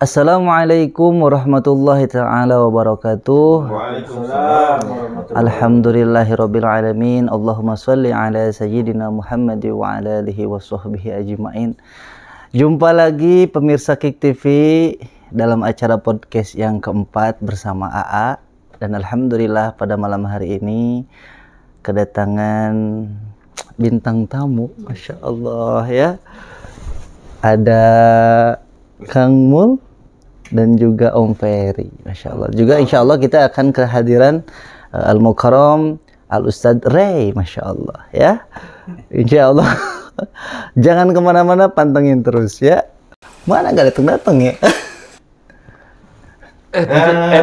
Assalamualaikum warahmatullahi ta'ala wabarakatuh. Waalaikumsalam. Alhamdulillahirabbil alamin. Allahumma shalli ala sayyidina Muhammad wa ala alihi wa sahbihi ajmain. Jumpa lagi pemirsa Kik TV dalam acara podcast yang keempat bersama AA. Dan alhamdulillah pada malam hari ini kedatangan bintang tamu, Masya Allah ya. Ada Kang Mul dan juga Om Ferry, Masya Allah. Juga insya Allah kita akan kehadiran Al-Mukarram Al-Ustadz Ray, Masya Allah ya. Insya Allah. Jangan kemana-mana, pantengin terus ya. Mana gak datang-datang ya?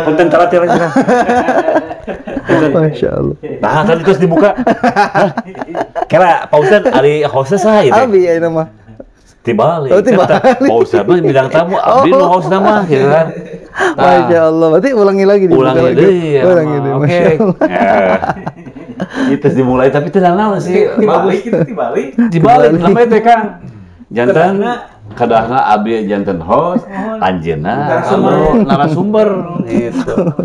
Punten terakhir aja. Masya Allah. Nah, kan terus dibuka. Kira Pak Ustadz hari hostess lah itu. Abi ya nama. Tibalik. Oh, tibalik. Pak Ustadz mah bidang tamu, abdi nu host nama gitu kan. Masya Allah. Berarti ulangi lagi. Ulangi deh. Ulangi deh. Oke. Itu dimulai tapi tidak naon sih. Bagus kita dibalik namanya teh Kang. Jantan kadahna abdi jantan host, anjeunna narasumber gitu.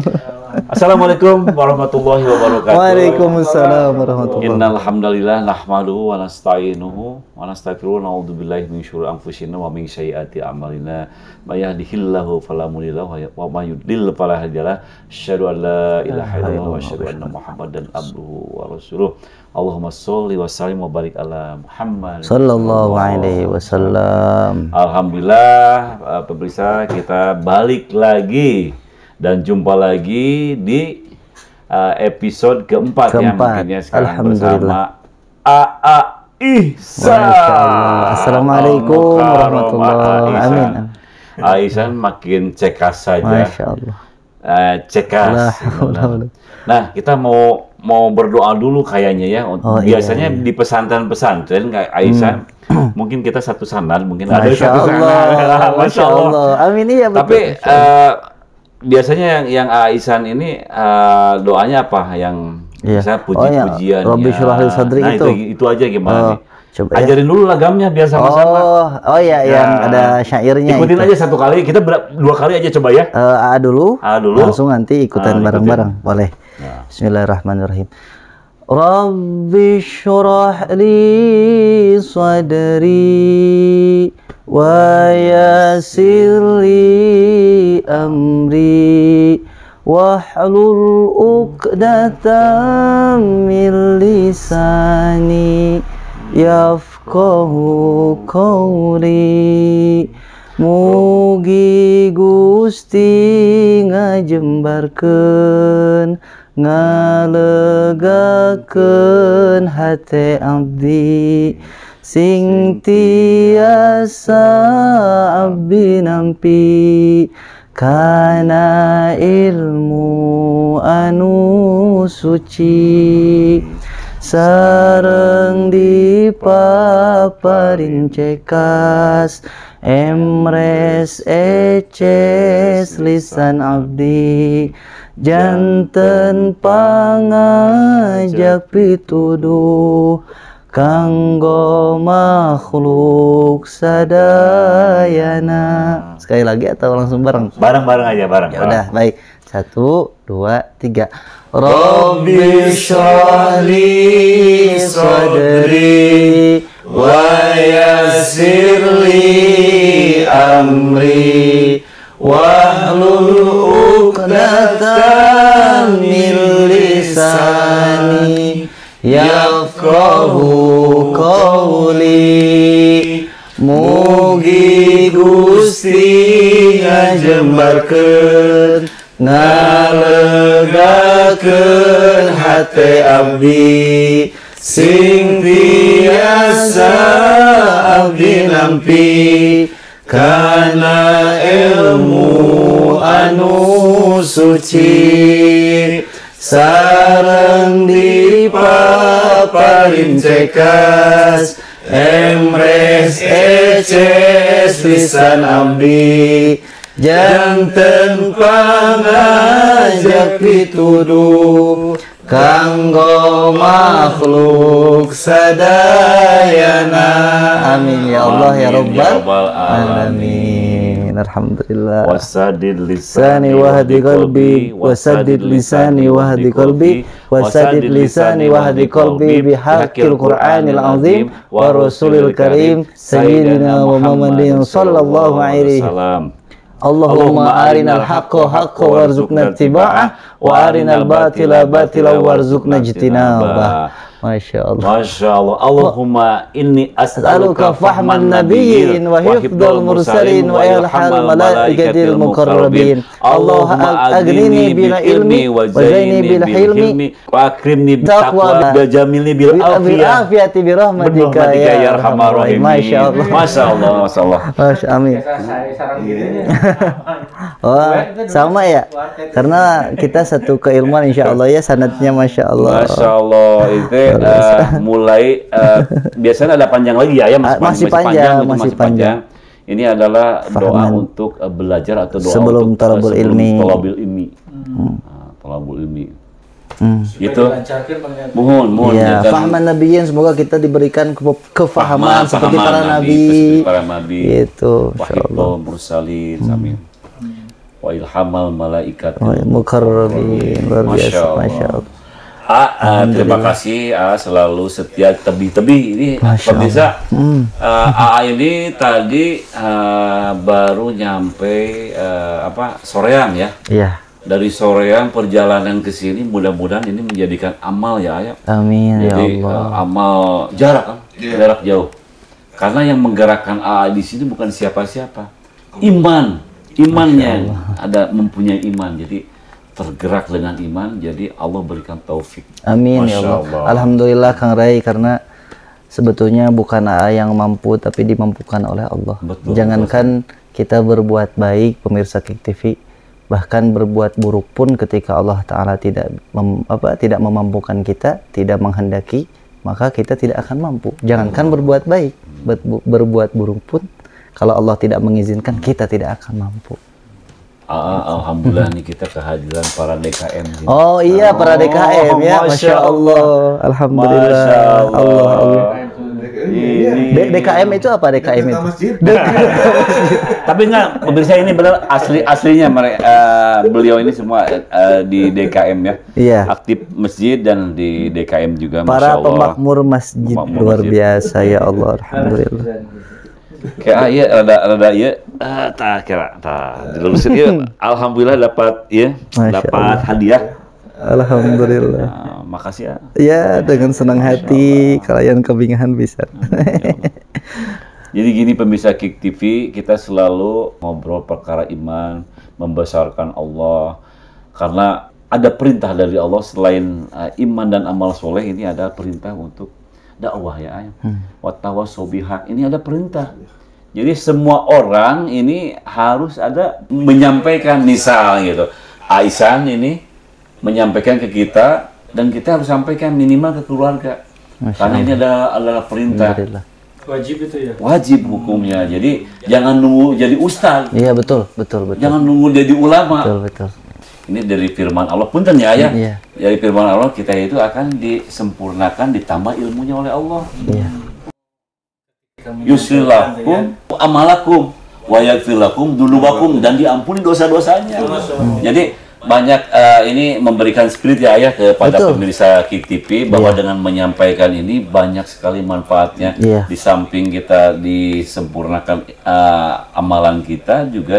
Assalamualaikum warahmatullahi wabarakatuh. Waalaikumsalam warahmatullahi wabarakatuh. Innal hamdalillah nahmaduhu wa nasta'inuhu wa nastaghfiruh wa na'udzu billahi min syururi anfusina wa min sayyiati a'malina. May yahdihillahu fala mudilla lahu wa may yudlil fala hadiyalah. Asyhadu an la ilaha illallah wa asyhadu anna Muhammadan abduhu wa rasuluh. Allahumma sholli wa sallim wa barik ala Muhammad sallallahu alaihi wasallam. Alhamdulillah pemirsa, kita balik lagi dan jumpa lagi di episode keempat yang mungkinnya sekarang bersama AA Ihsan. Assalamualaikum warahmatullahi wabarakatuh. Ihsan makin cekas saja. Masya Allah. Cekas. Nah, kita mau berdoa dulu kayaknya ya. Biasanya di pesantren-pesantren kayak Ihsan, mungkin kita satu sanad, mungkin ada satu sanad. Masya Allah. Amin ya. Tapi biasanya yang Ihsan ini doanya apa? Yang bisa puji-pujian. Rabbi syrah li sadri itu aja gimana nih? Coba ajarin dulu lagamnya biar sama-sama. Oh ya, yang ada syairnya. Ikutin aja satu kali, kita dua kali aja coba ya. A dulu. Langsung nanti ikutan bareng-bareng. Boleh. Bismillahirrahmanirrahim. Rabbi syrah li sadri wa yassir li amri wahlul 'uqdatam min lisani yafqahu qawli. Mugi Gusti ngajembarkeun ngalegakeun hate abdi sing tiasa abdi nampi kana ilmu anu suci sareng dipaparin cekas emres eces lisan abdi janten pangajak pituduh kanggo makhluk sadayana. Sekali lagi atau langsung bareng? Bareng-bareng aja, bareng. Ya udah, baik. 1, 2, 3. Rabbi shrah li sadri wa yassir li amri wahlul 'uqdatam min lisani yafqahu qawli. Mugi Gusti ngajembarkeun ngalegakeun hate abdi sing tiasa abdi nampi kana ilmu anu suci sareng dipaparin cekas emres eces lisan abdi janten pangajak pituduh kanggo makhluk sadayana. Amin ya Allah ya Rabbal alamin. alhamdulillah. Wasadid Lisani wahdi qalbi, wasadid lisani wahdi qalbi, wasadid lisani wahdi qalbi bihaqqil Qur'anil azim wa rasulil karim sayyidina Muhammadin sallallahu alaihi wasallam. Allahumma arinal haqqa haqqan warzuqna ittiba'ah wa arinal batila batila warzuqna ijtinabah. Masya Allah. Masya Allah. Allahumma inni as'aluka fahman nabiyyin wa hifdzal mursalin wa ilhal malaikatil muqarrabin. Allahumma aghnini bil ilmi wa zaini bil hilmi wa akrimni bil taqwa wa jamilni bil afiyati bi rahmatika ya arhamar rahimin. Masya Allah. Masya Allah. Masya Allah. Masya amin. Wah, sama ya. Karena kita satu keilmuan insyaallah ya, sanadnya Masya Allah. Masya Allah. Itu mulai biasanya ada panjang lagi ya, masih panjang. Ini adalah doa untuk belajar atau doa sebelum untuk talabul ilmi. Talabul ilmi. Gitu. Mohon ya, fahman nabiyyin, semoga kita diberikan kefahaman seperti para nabi. Gitu. Insyaallah. Mursalin. Amin. Wa ilhamal malaikat muqarrabin. Luar biasa, Masya Allah. Terima kasih selalu setia tebih-tebih ini pemirsa. Ini tadi baru nyampe Soreang ya. Iya. Dari Soreang perjalanan ke sini mudah-mudahan ini menjadikan amal ya. Amin. Jadi, ya Allah. Amal jarak jarak jauh. Karena yang menggerakkan AA di sini bukan siapa-siapa. Imannya ada mempunyai iman. Jadi tergerak dengan iman, jadi Allah berikan taufik. Amin ya Allah. Alhamdulillah Kang Rai, karena sebetulnya bukan AA yang mampu, tapi dimampukan oleh Allah. Betul, jangankan kita berbuat baik, pemirsa KIK TV, bahkan berbuat buruk pun ketika Allah Ta'ala tidak memampukan kita, tidak menghendaki, maka kita tidak akan mampu. Jangankan berbuat baik, berbuat buruk pun, kalau Allah tidak mengizinkan, kita tidak akan mampu. Alhamdulillah nih kita kehadiran para DKM. Oh iya, para DKM ya, Masya Allah. Alhamdulillah. Masya Allah. DKM itu apa DKM itu? Tapi enggak, pemirsa ini benar aslinya beliau ini semua di DKM ya. Iya. Aktif masjid dan di DKM juga. Para pemakmur masjid luar biasa ya Allah. Alhamdulillah. Kayak ya rada ya diluluskan ya. Alhamdulillah dapat hadiah. Alhamdulillah. Makasih ya. Ya, dengan senang hati kalian kebingungan bisa. Jadi gini pemirsa KIK TV, kita selalu ngobrol perkara iman, membesarkan Allah. Karena ada perintah dari Allah selain iman dan amal soleh, ini ada perintah untuk dakwah ya. Wattawassaw bihaq, ini ada perintah. Jadi semua orang ini harus ada menyampaikan, misal gitu. Aisyah ini menyampaikan ke kita dan kita harus sampaikan minimal ke keluarga. Karena ini adalah perintah. Wajib itu ya. Wajib hukumnya. Jadi jangan nunggu jadi ustaz. Iya, betul. Jangan nunggu jadi ulama. Betul. Ini dari firman Allah punten ya. Iya. Dari firman Allah kita itu akan disempurnakan, ditambah ilmunya oleh Allah. Iya. Yusilakum amalakum wa yaghfir lakum dzunubakum, dan diampuni dosa-dosanya. Jadi banyak ini memberikan spirit ya kepada pemirsa KIK TV bahwa dengan menyampaikan ini banyak sekali manfaatnya. Di samping kita disempurnakan amalan kita, juga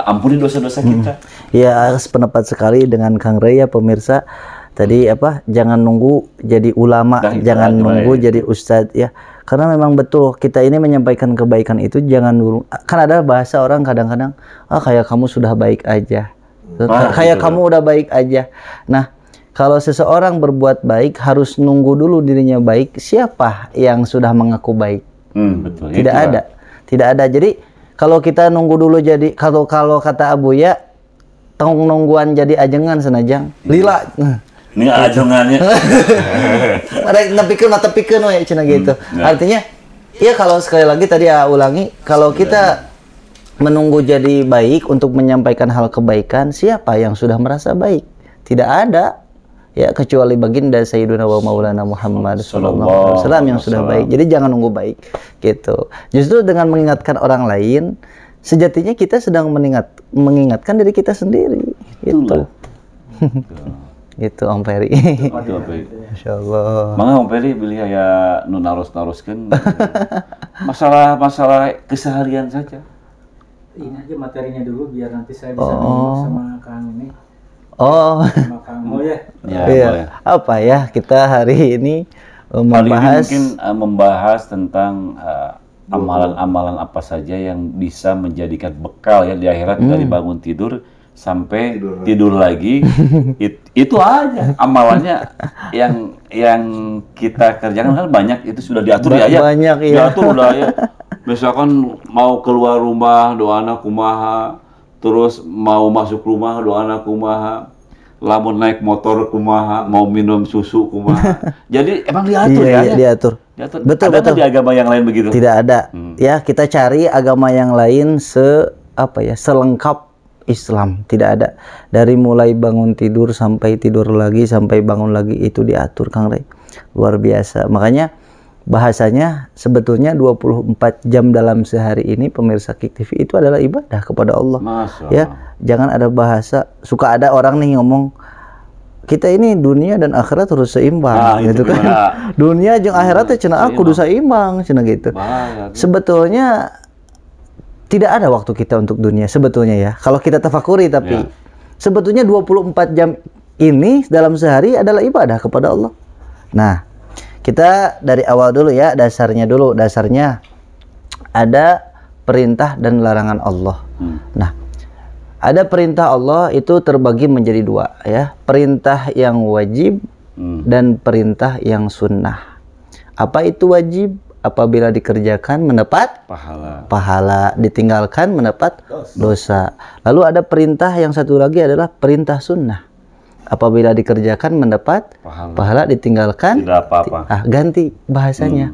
ampuni dosa-dosa kita. Ya, sependapat sekali dengan Kang Ray ya pemirsa. Tadi jangan nunggu jadi ulama, jangan nunggu jadi ustadz ya. Karena memang betul kita ini menyampaikan kebaikan itu jangan dulu. Kan ada bahasa orang kadang-kadang, kayak kamu sudah baik aja. Kayak kamu udah baik aja. Nah, kalau seseorang berbuat baik harus nunggu dulu dirinya baik. Siapa yang sudah mengaku baik? Betul. Tidak ada. Jadi kalau kita nunggu dulu jadi, kalau kata Abu ya, nungguan jadi ajengan senajang. Lila. Ini ajengannya. Ada nepikeun we cenah gitu. Artinya ya, kalau sekali lagi tadi ulangi, kalau kita menunggu jadi baik untuk menyampaikan hal kebaikan, siapa yang sudah merasa baik? Tidak ada. Ya, kecuali baginda Sayyiduna wa Maulana Muhammad sallallahu alaihi wasallam yang sudah baik. Jadi jangan nunggu baik gitu. Justru dengan mengingatkan orang lain, sejatinya kita sedang mengingatkan diri kita sendiri. Gitu. Gitu Om Peri. Masya Allah. Mangga Om Peri beli ya nu naros-naroskeun masalah keseharian saja. Ini aja materinya dulu biar nanti saya bisa ngomong sama Kang ini. Sama Kang Mo ya. Iya. Apa ya kita hari ini membahas tentang amalan-amalan apa saja yang bisa menjadikan bekal ya di akhirat dari bangun tidur sampai tidur lagi. Itu aja amalannya yang kita kerjakan kan banyak, itu sudah diatur ya. Banyak ya. Diatur udah ya. Misalkan mau keluar rumah doana kumaha, terus mau masuk rumah doana kumaha, lamun naik motor kumaha, mau minum susu kumaha. Jadi emang diatur ya? Diatur. Betul. Di agama yang lain begitu? Tidak ada. Ya, kita cari agama yang lain selengkap Islam. Tidak ada. Dari mulai bangun tidur sampai tidur lagi sampai bangun lagi itu diatur, Kang Rey. Luar biasa. Makanya bahasanya sebetulnya 24 jam dalam sehari ini pemirsa KIK TV itu adalah ibadah kepada Allah. Ya, jangan ada bahasa, suka ada orang nih ngomong kita ini dunia dan akhirat harus seimbang, gitu kan. Dunia jeung akhirat teh cenah kudu seimbang, cenah gitu. Sebetulnya tidak ada waktu kita untuk dunia sebetulnya ya. Kalau kita tafakuri, tapi sebetulnya 24 jam ini dalam sehari adalah ibadah kepada Allah. Nah, kita dari awal dulu ya, dasarnya dulu. Dasarnya ada perintah dan larangan Allah. Nah, ada perintah Allah itu terbagi menjadi dua ya. Perintah yang wajib dan perintah yang sunnah. Apa itu wajib? Apabila dikerjakan mendapat pahala, ditinggalkan mendapat dosa. Lalu ada perintah yang satu lagi adalah perintah sunnah. Apabila dikerjakan mendapat pahala, ditinggalkan tidak apa-apa. Ganti bahasanya.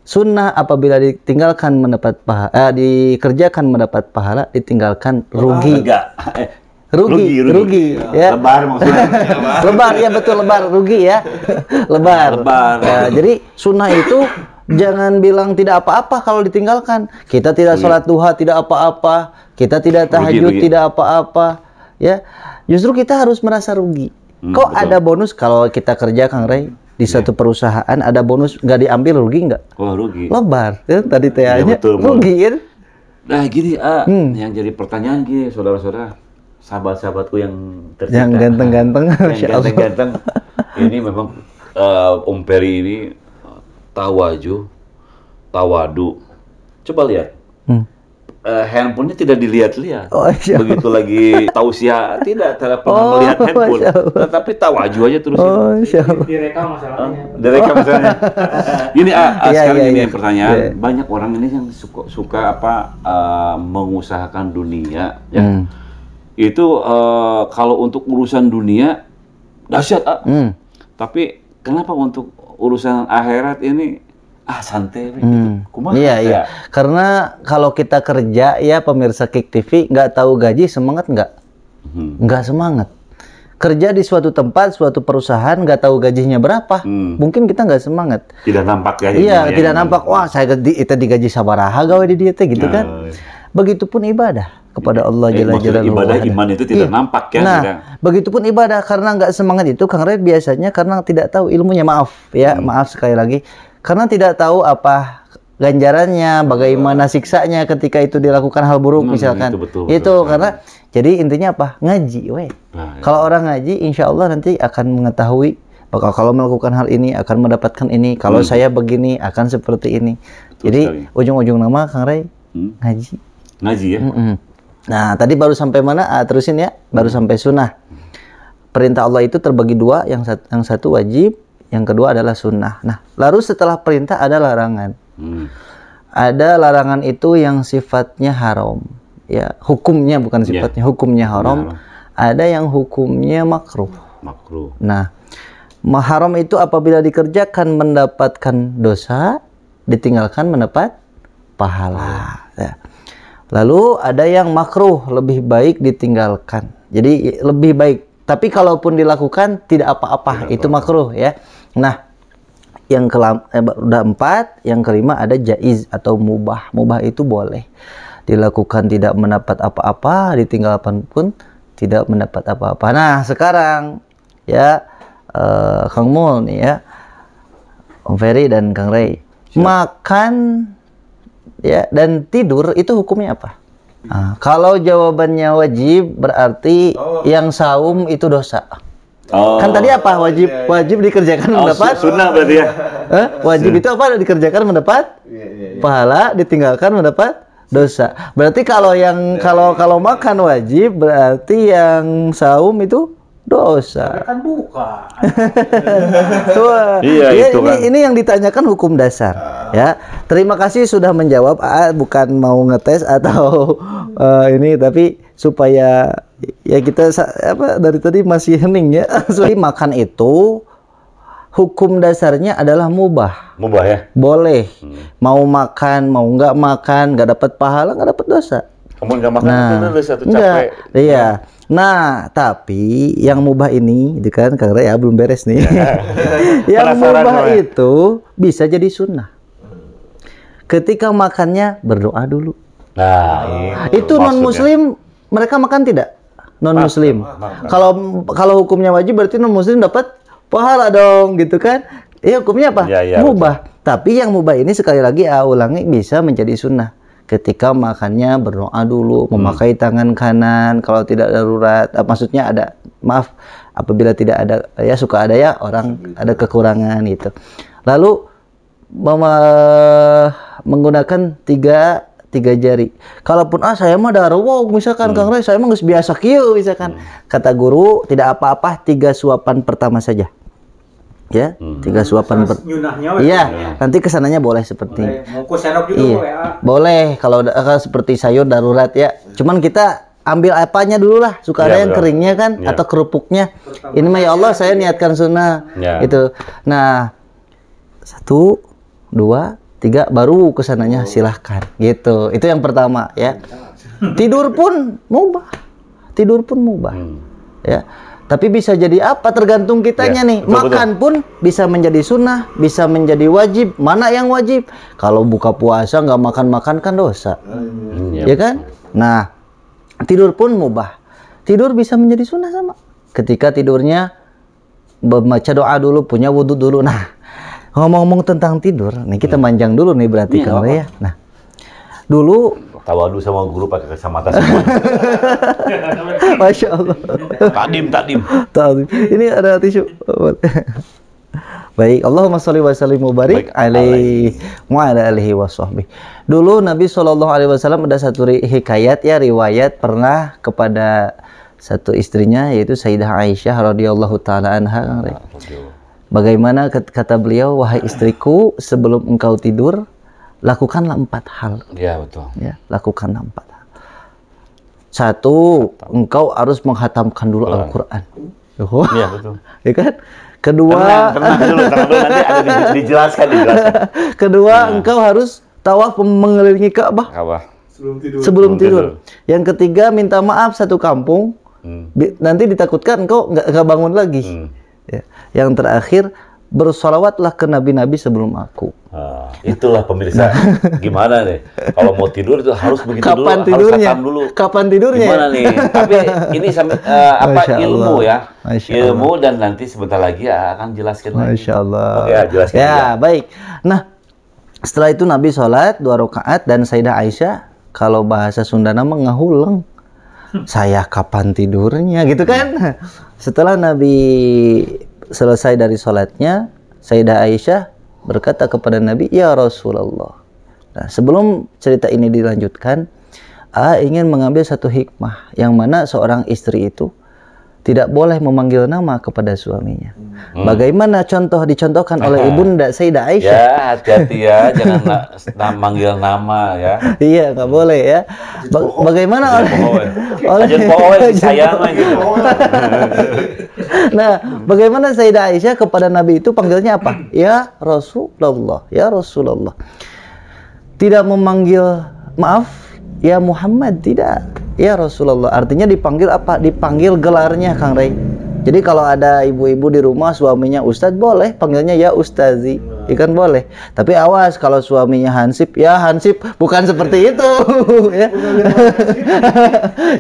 Sunnah apabila ditinggalkan mendapat pahala, dikerjakan mendapat pahala, ditinggalkan rugi. Rugi ya. Lebar maksudnya. Lebar ya, betul, lebar, rugi ya. Lebar. Ya, jadi sunnah itu jangan bilang tidak apa-apa kalau ditinggalkan. Kita tidak sholat duha, tidak apa-apa. Kita tidak tahajud, tidak apa-apa. Ya, justru kita harus merasa rugi. Kok betul. Ada bonus kalau kita kerja, Kang Rey, di satu perusahaan ada bonus nggak diambil, rugi nggak? Oh, rugi. Lebar, ya, tadi tehnya rugi kan? Nah gini, yang jadi pertanyaan gini, saudara-saudara, sahabat-sahabatku yang tercinta, yang ganteng-ganteng, yang ganteng-ganteng, ini memang Om Peri ini tawadu. Coba lihat. Handphonenya tidak dilihat-lihat. Begitu lagi tausiah tidak pernah melihat handphone. Tetapi tawaju aja terus. Direkam masalahnya. Direkam misalnya. Gini sekarang ini pertanyaan. Banyak orang ini yang suka mengusahakan dunia ya. Itu kalau untuk urusan dunia dahsyat. Tapi kenapa untuk urusan akhirat ini santai gitu. Iya. Karena kalau kita kerja ya pemirsa KIK TV nggak tahu gaji, semangat nggak? Nggak semangat. Kerja di suatu tempat, suatu perusahaan nggak tahu gajinya berapa, mungkin kita nggak semangat. Tidak nampak ya. Iya, tidak nampak. Wah, saya digaji sabaraha gawe di dia teh gitu kan. Begitupun ibadah kepada Allah Jalla Jalaluhu. Ibadah iman itu tidak nampak ya. Nah, begitupun ibadah karena nggak semangat itu, Kang Rey, biasanya karena tidak tahu ilmunya. Maaf sekali lagi. Karena tidak tahu apa ganjarannya, bagaimana siksanya ketika itu dilakukan hal buruk misalkan. Itu karena jadi intinya apa? Ngaji, Kalau orang ngaji, insya Allah nanti akan mengetahui bakal kalau melakukan hal ini akan mendapatkan ini. Kalau saya begini akan seperti ini. Jadi ujung-ujung nama Kang Rey ngaji. Ngaji ya. Nah, tadi baru sampai mana? Terusin ya. Baru sampai sunnah. Perintah Allah itu terbagi dua, yang satu wajib, yang kedua adalah sunnah. Nah, lalu setelah perintah ada larangan. Ada larangan itu yang sifatnya haram. Ya, hukumnya bukan sifatnya, hukumnya haram. Ada yang hukumnya makruh. Nah, haram itu apabila dikerjakan mendapatkan dosa, ditinggalkan mendapat pahala. Ya. Lalu ada yang makruh, lebih baik ditinggalkan. Jadi lebih baik. Tapi kalaupun dilakukan tidak apa-apa, itu makruh ya. Nah, udah 4, yang kelima ada jaiz atau mubah. Mubah itu boleh. dilakukan tidak mendapat apa-apa, ditinggalkan pun tidak mendapat apa-apa. Nah, sekarang ya Kang Mul nih ya, Om Ferry dan Kang Ray, makan ya dan tidur itu hukumnya apa? Nah, kalau jawabannya wajib berarti yang saum itu dosa. Kan tadi apa? Wajib dikerjakan mendapat sunnah berarti ya. Wajib itu apa? Dikerjakan mendapat pahala, ditinggalkan mendapat dosa. Berarti kalau kalau makan wajib berarti yang saum itu dosa. Kan buka. Iya, itu kan. Ini yang ditanyakan hukum dasar. Ya, terima kasih sudah menjawab. Bukan mau ngetes atau ini, tapi supaya ya kita dari tadi masih hening ya. Soalnya makan itu hukum dasarnya adalah mubah. Mubah ya. Boleh. Mau makan, mau nggak makan, nggak dapat pahala, nggak dapat dosa. Kamu nggak makan itu dosa tuh, capek. Enggak, iya. Nah, tapi yang mubah ini, itu kan Kang Ray ya belum beres nih. Yang mubah itu bisa jadi sunnah. Ketika makannya berdoa dulu. Nah, itu non muslim mereka makan tidak? Non muslim. Kalau hukumnya wajib berarti non muslim dapat pahala dong, gitu kan? Hukumnya apa? Ya, mubah. Betul. Tapi yang mubah ini sekali lagi ulangi bisa menjadi sunnah. Ketika makannya berdoa dulu, memakai tangan kanan kalau tidak darurat. Maksudnya apabila tidak ada ya suka ada ya orang ada kekurangan gitu. Lalu menggunakan tiga jari. Kalaupun saya mah darwo misalkan Kang Ray, saya mah geus biasa kieu misalkan. Kata guru tidak apa-apa 3 suapan pertama saja. Ya, 3 suapan iya, nanti kesananya boleh seperti boleh kalau seperti sayur darurat ya. Cuman kita ambil apanya dulu lah, suka ada yang keringnya kan atau kerupuknya. Ini mah ya Allah saya niatkan sunnah itu. Nah, 1, 2, 3 baru kesananya silahkan gitu. Itu yang pertama ya. Tidur pun mubah. Ya. Tapi bisa jadi apa? Tergantung kitanya nih. Makan pun bisa menjadi sunnah, bisa menjadi wajib. Mana yang wajib? Kalau buka puasa nggak makan-makan kan dosa. Ya kan? Nah, tidur pun mubah. Tidur bisa menjadi sunnah sama. Ketika tidurnya membaca doa dulu, punya wudhu dulu. Nah, ngomong-ngomong tentang tidur, nih kita manjang dulu nih berarti kalau ya. Nah, dulu tawadu sama guru pakai kacamata semua. Masya Allah. Tadim. Ini ada tisu. Baik, Allahumma sholli wa sallim wa barik alaihi wa ala alihi washabbihi. Dulu Nabi SAW ada satu hikayat ya, riwayat pernah kepada satu istrinya yaitu Sayyidah Aisyah radhiyallahu taala anha. Bagaimana kata beliau, wahai istriku, sebelum engkau tidur lakukanlah 4 hal. Ya, betul. Ya, lakukanlah 4 hal. 1, engkau harus menghatamkan dulu Al-Qur'an. Iya, betul. Ya kan? Kedua, tenang dulu nanti ada dijelaskan. Kedua, engkau harus tawaf mengelilingi Ka'bah. Sebelum tidur. Yang ketiga, minta maaf satu kampung. Nanti ditakutkan engkau nggak bangun lagi. Ya. Yang terakhir, bersolawatlah ke nabi-nabi sebelum aku. Itulah pemirsa. Gimana nih? Kalau mau tidur itu harus begitu Kapan dulu, tidurnya? harus hatam dulu. Kapan tidurnya? Gimana nih? Tapi ini ilmu ya. Ilmu dan nanti sebentar lagi akan jelaskan lagi. Masya Allah. Oke, jelaskan. Ya, baik. Nah, setelah itu Nabi sholat 2 rakaat dan Sayyidah Aisyah, kalau bahasa Sunda nama ngahuleng. Saya kapan tidurnya gitu kan? Setelah Nabi selesai dari sholatnya, Sayyidah Aisyah berkata kepada Nabi, ya Rasulullah. Nah, sebelum cerita ini dilanjutkan, ingin mengambil satu hikmah, yang mana seorang istri itu tidak boleh memanggil nama kepada suaminya. Bagaimana dicontohkan oleh ibunda Sayyidah Aisyah? Ya, hati-hati ya, jangan manggil nama ya. Iya, nggak boleh ya. Bagaimana oleh sayang gitu. Nah, bagaimana Sayyidah Aisyah kepada Nabi itu panggilnya apa? Ya Rasulullah, ya Rasulullah. Tidak memanggil maaf, ya Muhammad, tidak. Ya Rasulullah, artinya dipanggil apa? Dipanggil gelarnya, Kang Ray. Jadi kalau ada ibu-ibu di rumah suaminya Ustadz, boleh panggilnya ya Ustazi. Ikan boleh. Tapi awas kalau suaminya hansip, ya hansip bukan seperti itu. Ya.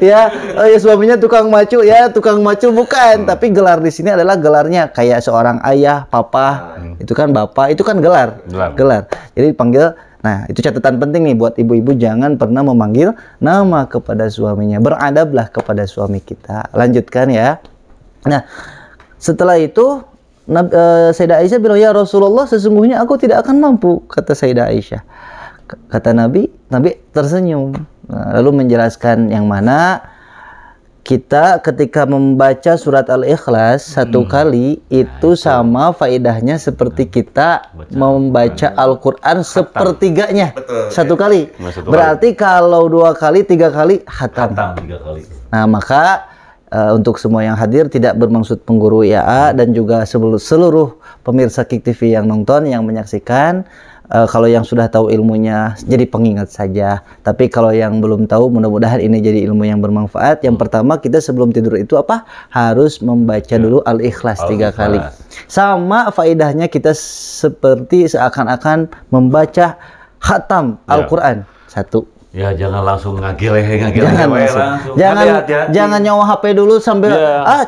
Ya, oh ya suaminya tukang macul, ya tukang macul bukan. Tapi gelar di sini adalah gelarnya kayak seorang ayah, papa. Itu kan bapak, itu kan gelar. Gelar. Jadi panggil. Nah, itu catatan penting nih buat ibu-ibu, jangan pernah memanggil nama kepada suaminya. Beradablah kepada suami kita. Lanjutkan ya. Nah, setelah itu Sayyidah Aisyah bilang, ya Rasulullah, sesungguhnya aku tidak akan mampu, kata Sayyidah Aisyah. Kata Nabi tersenyum. Nah, lalu menjelaskan yang mana kita ketika membaca surat Al-Ikhlas satu kali itu sama faedahnya seperti kita membaca Al-Quran sepertiganya. Satu kali. Berarti kalau 2 kali, 3 kali khatam. 3 kali. Nah, maka untuk semua yang hadir, tidak bermaksud pengguru IAA dan juga seluruh pemirsa KIK TV yang nonton, yang menyaksikan, kalau yang sudah tahu ilmunya jadi pengingat saja. Tapi kalau yang belum tahu, mudah-mudahan ini jadi ilmu yang bermanfaat. Yang pertama, kita sebelum tidur itu apa? Harus membaca dulu Al-Ikhlas 3 kali. Sama faedahnya kita seperti seakan-akan membaca khatam Al-Quran 1. Ya jangan langsung ngagileh langsung. Jangan nyawa HP dulu sambil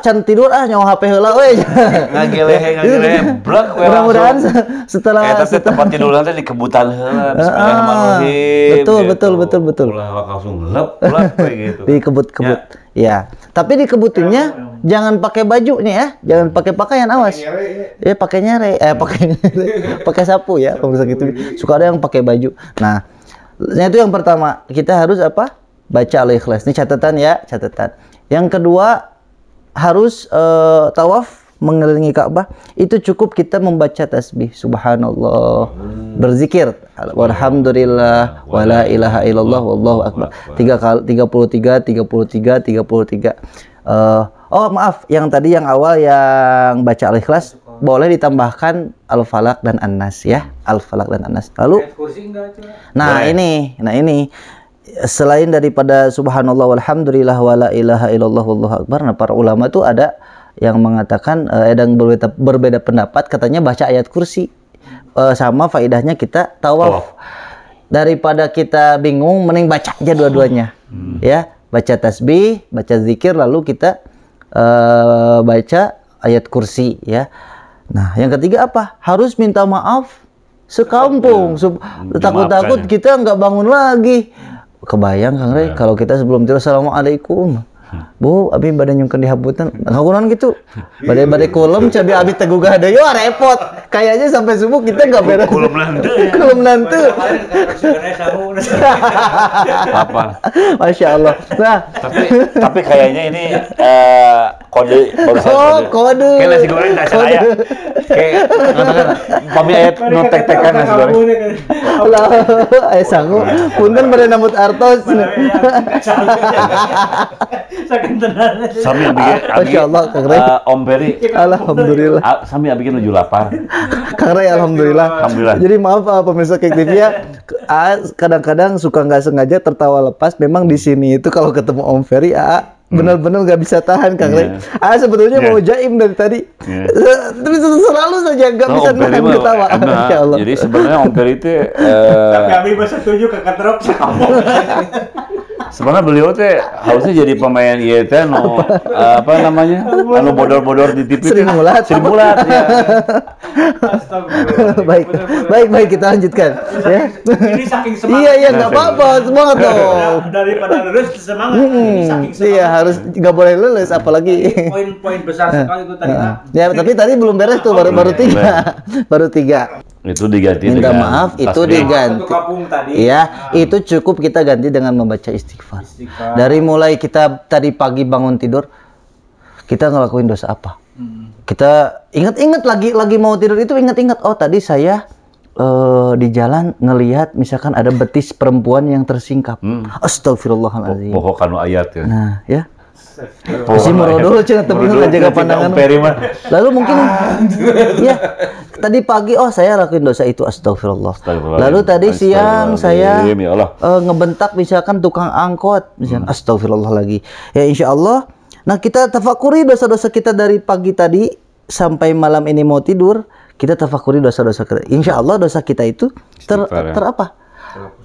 can tidur nyawa HP heula we. Ngagileh blak we. Mudah-mudahan setelah tempat tidur nanti di kebutan heula. Bismillahirrahmanirrahim. Betul. Ulah langsung lep gitu. Di kebut-kebut. Ya. Tapi di kebutinnya jangan pakai baju nih ya. Jangan pakai pakaian, awas. Ya pakai nyere. Pakai sapu ya. Pemirsa gitu. Suka ada yang pakai baju. Nah, itu yang pertama, kita harus apa? Baca Al-Ikhlas. Ini catatan ya, catatan. Yang kedua, harus tawaf mengelilingi Ka'bah. Itu cukup kita membaca tasbih Subhanallah, berzikir walhamdulillah wala ilaha illallah wallahu akbar 33. Oh maaf, yang tadi yang awal yang baca Al-Ikhlas boleh ditambahkan Al-Falaq dan An-Nas ya, Al-Falaq dan An-Nas. Lalu nah ini selain daripada subhanallah walhamdulillah wala ilaha illallah wallahu akbar, nah para ulama tuh ada yang mengatakan yang berbeda pendapat, katanya baca ayat kursi sama faedahnya kita tawaf. Daripada kita bingung, mending baca aja dua-duanya. Ya, baca tasbih, baca zikir, lalu kita baca ayat kursi ya. Nah, yang ketiga apa? Harus minta maaf sekampung. Takut-takut kita nggak bangun lagi. Kebayang Kang Rey, kalau kita sebelum tidur assalamualaikum. Bu, abi badan nyungkeun di habutan. Ngagunan gitu. Badai kulem cabe abi tegugah deui repot. Kayaknya sampai subuh kita enggak beres. Kulem nantu. Apa? Masya Allah. Nah, tapi kayaknya ini kode barusan. Kode. Kayak nasi goreng tak saya. Kayak katakan pami ayat nu tek-tekan nasi goreng. Allah, sanggup. Punten bade namut artos. Sami bikin, Masya Allah, Kang Rey. Om Beri. Alhamdulillah. Sami bikin menuju lapar. Kang Rey, alhamdulillah. Jadi maaf pemirsa KIK TV ya, kadang-kadang suka nggak sengaja tertawa lepas. Memang di sini itu kalau ketemu Om Ferry, benar-benar nggak bisa tahan Kang Rey. Sebetulnya mau jaim dari tadi, tapi selalu saja nggak bisa nahan ketawa. Masya Allah. Jadi sebenarnya Om Ferry itu. Tapi kami setuju ke katrok sama. Sebenarnya beliau teh harusnya jadi pemain ieu teh apa namanya? Anu bodor-bodor di TV teh. Sering mulat ya. Baik kita lanjutkan ya. Ini saking semangat. Iya enggak apa-apa, semangat dong. Daripada lulus semangat. Ini saking semangat. Iya, harus enggak boleh lulus apalagi. Poin-poin besar sekali itu tadi. Ya, tapi tadi belum beres tuh, baru 3. Baru 3. Itu diganti minta maaf itu diganti. Iya, itu cukup kita ganti dengan membaca istighfar. Dari mulai kita tadi pagi bangun tidur, kita ngelakuin dosa apa? Kita ingat-ingat lagi mau tidur itu ingat-ingat, oh tadi saya di jalan ngelihat misalkan ada betis perempuan yang tersingkap. Astagfirullahaladzim. Pokok kanu ayat ya. Nah, ya. Masih merodol cenah teu bingung ngajaga pandangan. Lalu mungkin ya tadi pagi saya lakuin dosa itu, astagfirullah. Lalu tadi siang saya ngebentak misalkan tukang angkot misalkan, astagfirullah lagi. Ya insyaallah. Nah, kita tafakuri dosa-dosa kita dari pagi tadi sampai malam ini mau tidur, kita tafakuri dosa-dosa kita. Insya Allah dosa kita itu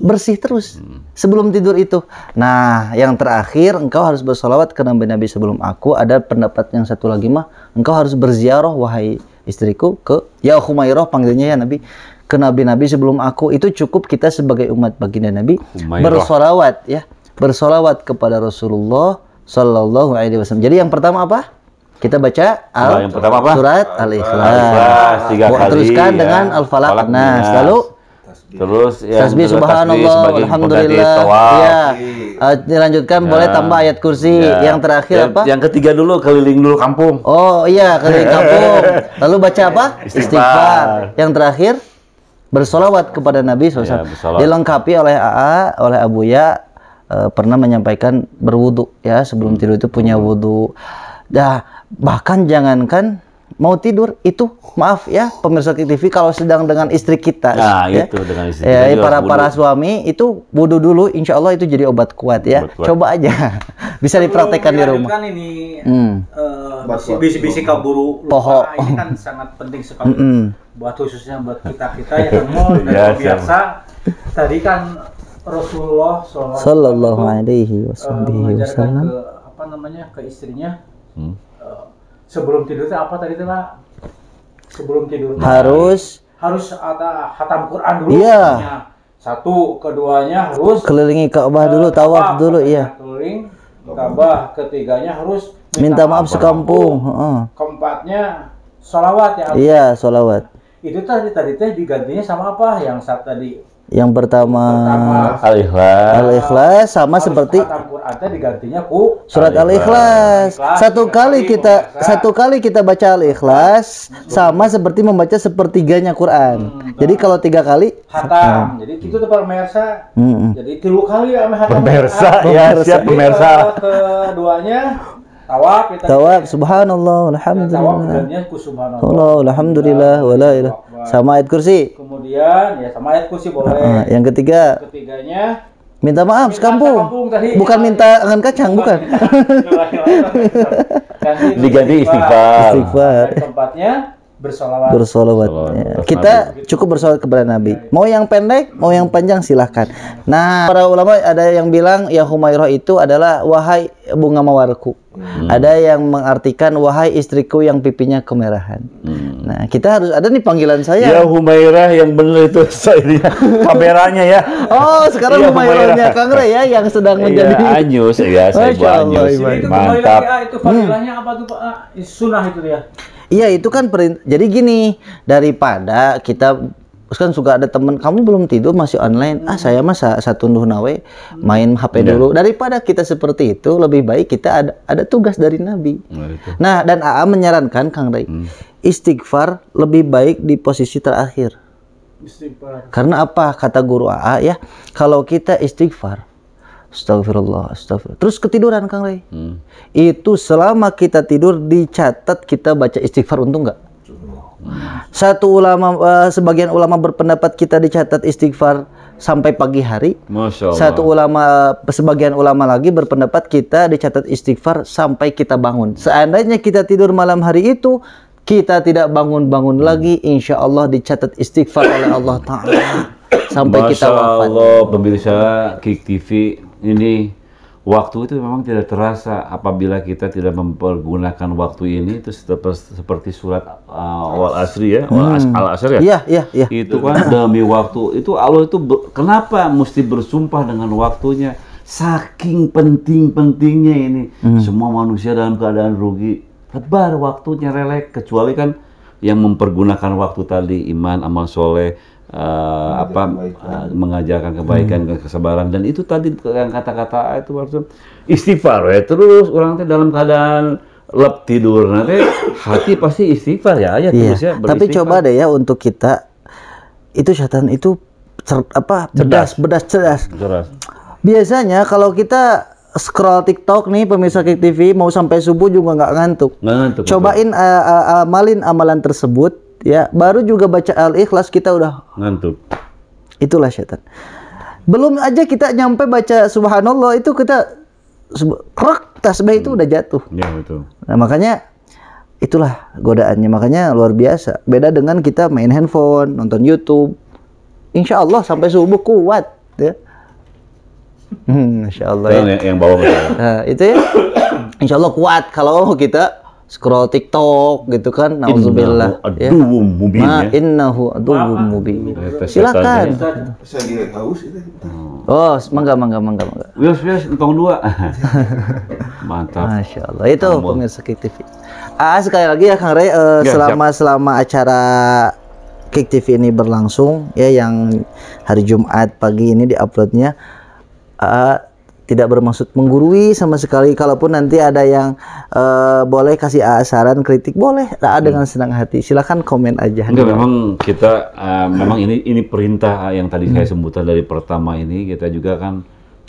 bersih terus sebelum tidur itu. Nah, yang terakhir engkau harus bersolawat ke Nabi sebelum aku. Ada pendapat yang satu lagi mah, engkau harus berziarah wahai istriku ke ya Humairah, panggilnya ya Nabi, ke Nabi sebelum aku. Itu cukup kita sebagai umat baginda Nabi bersolawat ya, bersolawat kepada Rasulullah Sallallahu Alaihi Wasallam. Jadi yang pertama apa? Kita baca yang pertama apa? Surat Al-Ikhlas. 3 kali. Teruskan dengan Al-Falaq. Nah, lalu terus tasbih subhanallah alhamdulillah. Ya. Dilanjutkan boleh tambah ayat kursi. Yang terakhir apa? Yang ketiga dulu keliling dulu kampung. Oh iya, keliling kampung. Lalu baca apa? Istighfar. Yang terakhir bersolawat kepada Nabi SAW. Dilengkapi oleh AA, oleh Abuya pernah menyampaikan berwudu ya, sebelum tidur itu punya wudu. Bahkan jangankan mau tidur itu, maaf ya pemirsa TV, kalau sedang dengan istri kita, itu dengan istri kita, para suami itu wudu dulu, insya Allah itu jadi obat kuat ya. Coba aja, bisa dipraktekkan di rumah. Kan ini bisi-bisi kaburu lupa, ini kan sangat penting sekali buat khususnya buat kita yang mau dan biasa. Tadi kan Rasulullah Sallallahu Alaihi Wasallam ke istrinya sebelum tidur itu apa tadi Pak? Sebelum tidur harus ada khatam Quran dulu. Iya. Satu, keduanya harus kelilingi Ka'bah dulu, tawaf dulu, iya. Keliling Ka'bah, ketiganya harus minta maaf sekampung. Keempatnya sholawat ya. Iya, sholawat. Itu tadi teh digantinya sama apa? Yang saat tadi. Yang pertama Al-Ikhlas sama seperti digantinya ku surat Al-Ikhlas. Satu kali kita baca Al-Ikhlas sama seperti membaca sepertiganya Quran. Jadi kalau 3 kali khatam. Jadi itu tuh pemirsa. Jadi 3 kali ya khatam. Pemirsa ya, siap pemirsa. Keduanya tawaf subhanallah alhamdulillah wala ilah, sama ayat kursi. Kemudian ya sama ayat kursi boleh. Yang ketiganya minta maaf sekampung. Bukan minta angan kacang, bukan. Diganti istighfar. Tempatnya bersolawat. Ya. Kita cukup bersolawat kepada Nabi. Mau yang pendek, mau yang panjang silahkan. Nah, para ulama ada yang bilang ya Humairah itu adalah wahai bunga mawarku. Ada yang mengartikan wahai istriku yang pipinya kemerahan. Nah, kita harus ada nih panggilan saya. Ya Humairah yang benar itu kameranya ya. Oh, sekarang Humairahnya Kang Rey ya yang sedang menjadi Anyus ya, saya Anyus. Mantap. Itu panggilnya apa tuh Pak? Sunnah itu dia. Iya, itu kan jadi gini, daripada kita kan suka ada temen, kamu belum tidur masih online, saya mah satu nawe main HP dulu. Daripada kita seperti itu, lebih baik kita ada tugas dari Nabi. Nah, dan AA menyarankan Kang Rey, istighfar lebih baik di posisi terakhir. Karena apa? Kata guru AA ya, kalau kita istighfar Astagfirullah. Terus ketiduran Kang Rey. Itu selama kita tidur dicatat kita baca istighfar, untung nggak? Sebagian ulama berpendapat kita dicatat istighfar sampai pagi hari. Masya Allah. Sebagian ulama lagi berpendapat kita dicatat istighfar sampai kita bangun. Seandainya kita tidur malam hari itu, kita tidak bangun-bangun lagi, insya Allah dicatat istighfar oleh Allah Ta'ala sampai kita wafat. Allah, pemirsa Kik TV, ini waktu itu memang tidak terasa apabila kita tidak mempergunakan waktu ini. Itu seperti surat Al-Asri ya, Al-Asr ya. Iya. Itu kan demi waktu. Itu Allah itu kenapa mesti bersumpah dengan waktunya? Saking penting-pentingnya ini. Semua manusia dalam keadaan rugi. Lebar waktunya relek, kecuali kan yang mempergunakan waktu tadi, iman, amal soleh, mengajarkan kebaikan dan kesabaran. Dan itu tadi yang kata-kata itu maksud istighfar ya. Terus orang dalam keadaan lep tidur, nanti hati pasti istighfar ya terus ya. Tapi coba deh ya untuk kita, itu syaitan itu cerdas. Biasanya kalau kita scroll TikTok nih pemirsa Kik TV, mau sampai subuh juga nggak ngantuk. Cobain amalin amalan tersebut ya, baru juga baca Al-Ikhlas kita udah ngantuk. Itulah syaitan. Belum aja kita nyampe baca subhanallah itu kita tasbih itu udah jatuh. Ya, betul. Nah, makanya itulah godaannya, makanya luar biasa. Beda dengan kita main handphone, nonton YouTube. Insya Allah sampai subuh kuat ya. Insya Allah ya. Yang bawa betul. Nah, itu ya. Insya Allah kuat kalau kita scroll TikTok gitu kan. Nauzubillah. Aduwwum mubin ya. Innahu aduwwum mubin. Silakan. Saya haus itu. Oh, mangga. Wios, entong 2. Mantap. Masya Allah. Itu pemirsa Kik TV. Sekali lagi ya Kang Ray, selama acara Kik TV ini berlangsung ya, yang hari Jumat pagi ini diuploadnya, tidak bermaksud menggurui sama sekali. Kalaupun nanti ada yang boleh kasih saran, kritik, boleh dengan senang hati. Silakan komen aja. Enggak, memang kita memang ini perintah yang tadi saya sebutkan dari pertama ini. Kita juga kan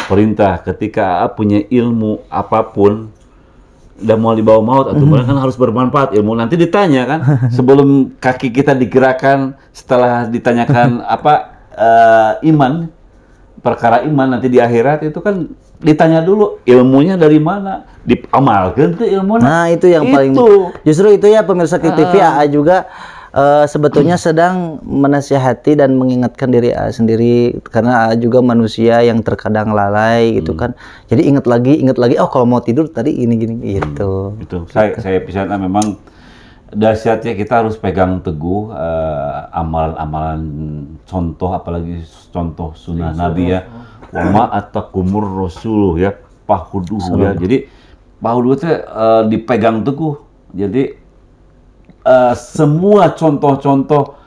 perintah ketika punya ilmu apapun dan mau dibawa maut atau kan harus bermanfaat ilmu. Nanti ditanya kan sebelum kaki kita digerakkan, setelah ditanyakan iman, perkara iman nanti di akhirat itu kan ditanya dulu ilmunya dari mana, diamalkan tuh ilmunya. Nah, itu yang paling justru itu ya pemirsa Kik TV. AA juga sebetulnya sedang menasihati dan mengingatkan diri AA sendiri, karena AA juga manusia yang terkadang lalai gitu kan. Jadi ingat lagi, oh kalau mau tidur tadi ini gini gitu. Itu saya pisahnya memang dahsyatnya kita harus pegang teguh amalan-amalan contoh, apalagi contoh sunnah Nabi ya. Wa ma atakumur rasul ya, pahuduhu ya. Jadi pahuduhu itu dipegang teguh. Jadi semua contoh-contoh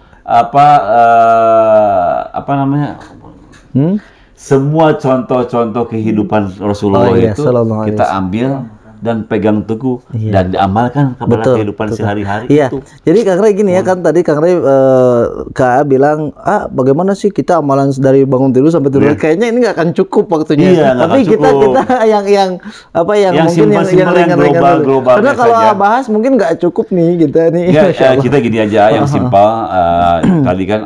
semua contoh-contoh kehidupan Rasulullah itu kita ambil dan pegang teguh dan diamalkan kepada kehidupan sehari-hari itu. Jadi Kang Ray gini ya, kan tadi Kang Ray Kak bilang, bagaimana sih kita amalan dari bangun tidur sampai tidur? Kayaknya ini nggak akan cukup waktunya. Tapi kita yang mungkin yang ringan-ringan dulu. Karena kalau bahas mungkin nggak cukup nih kita nih. Kita gini aja yang simpel. Tadi kan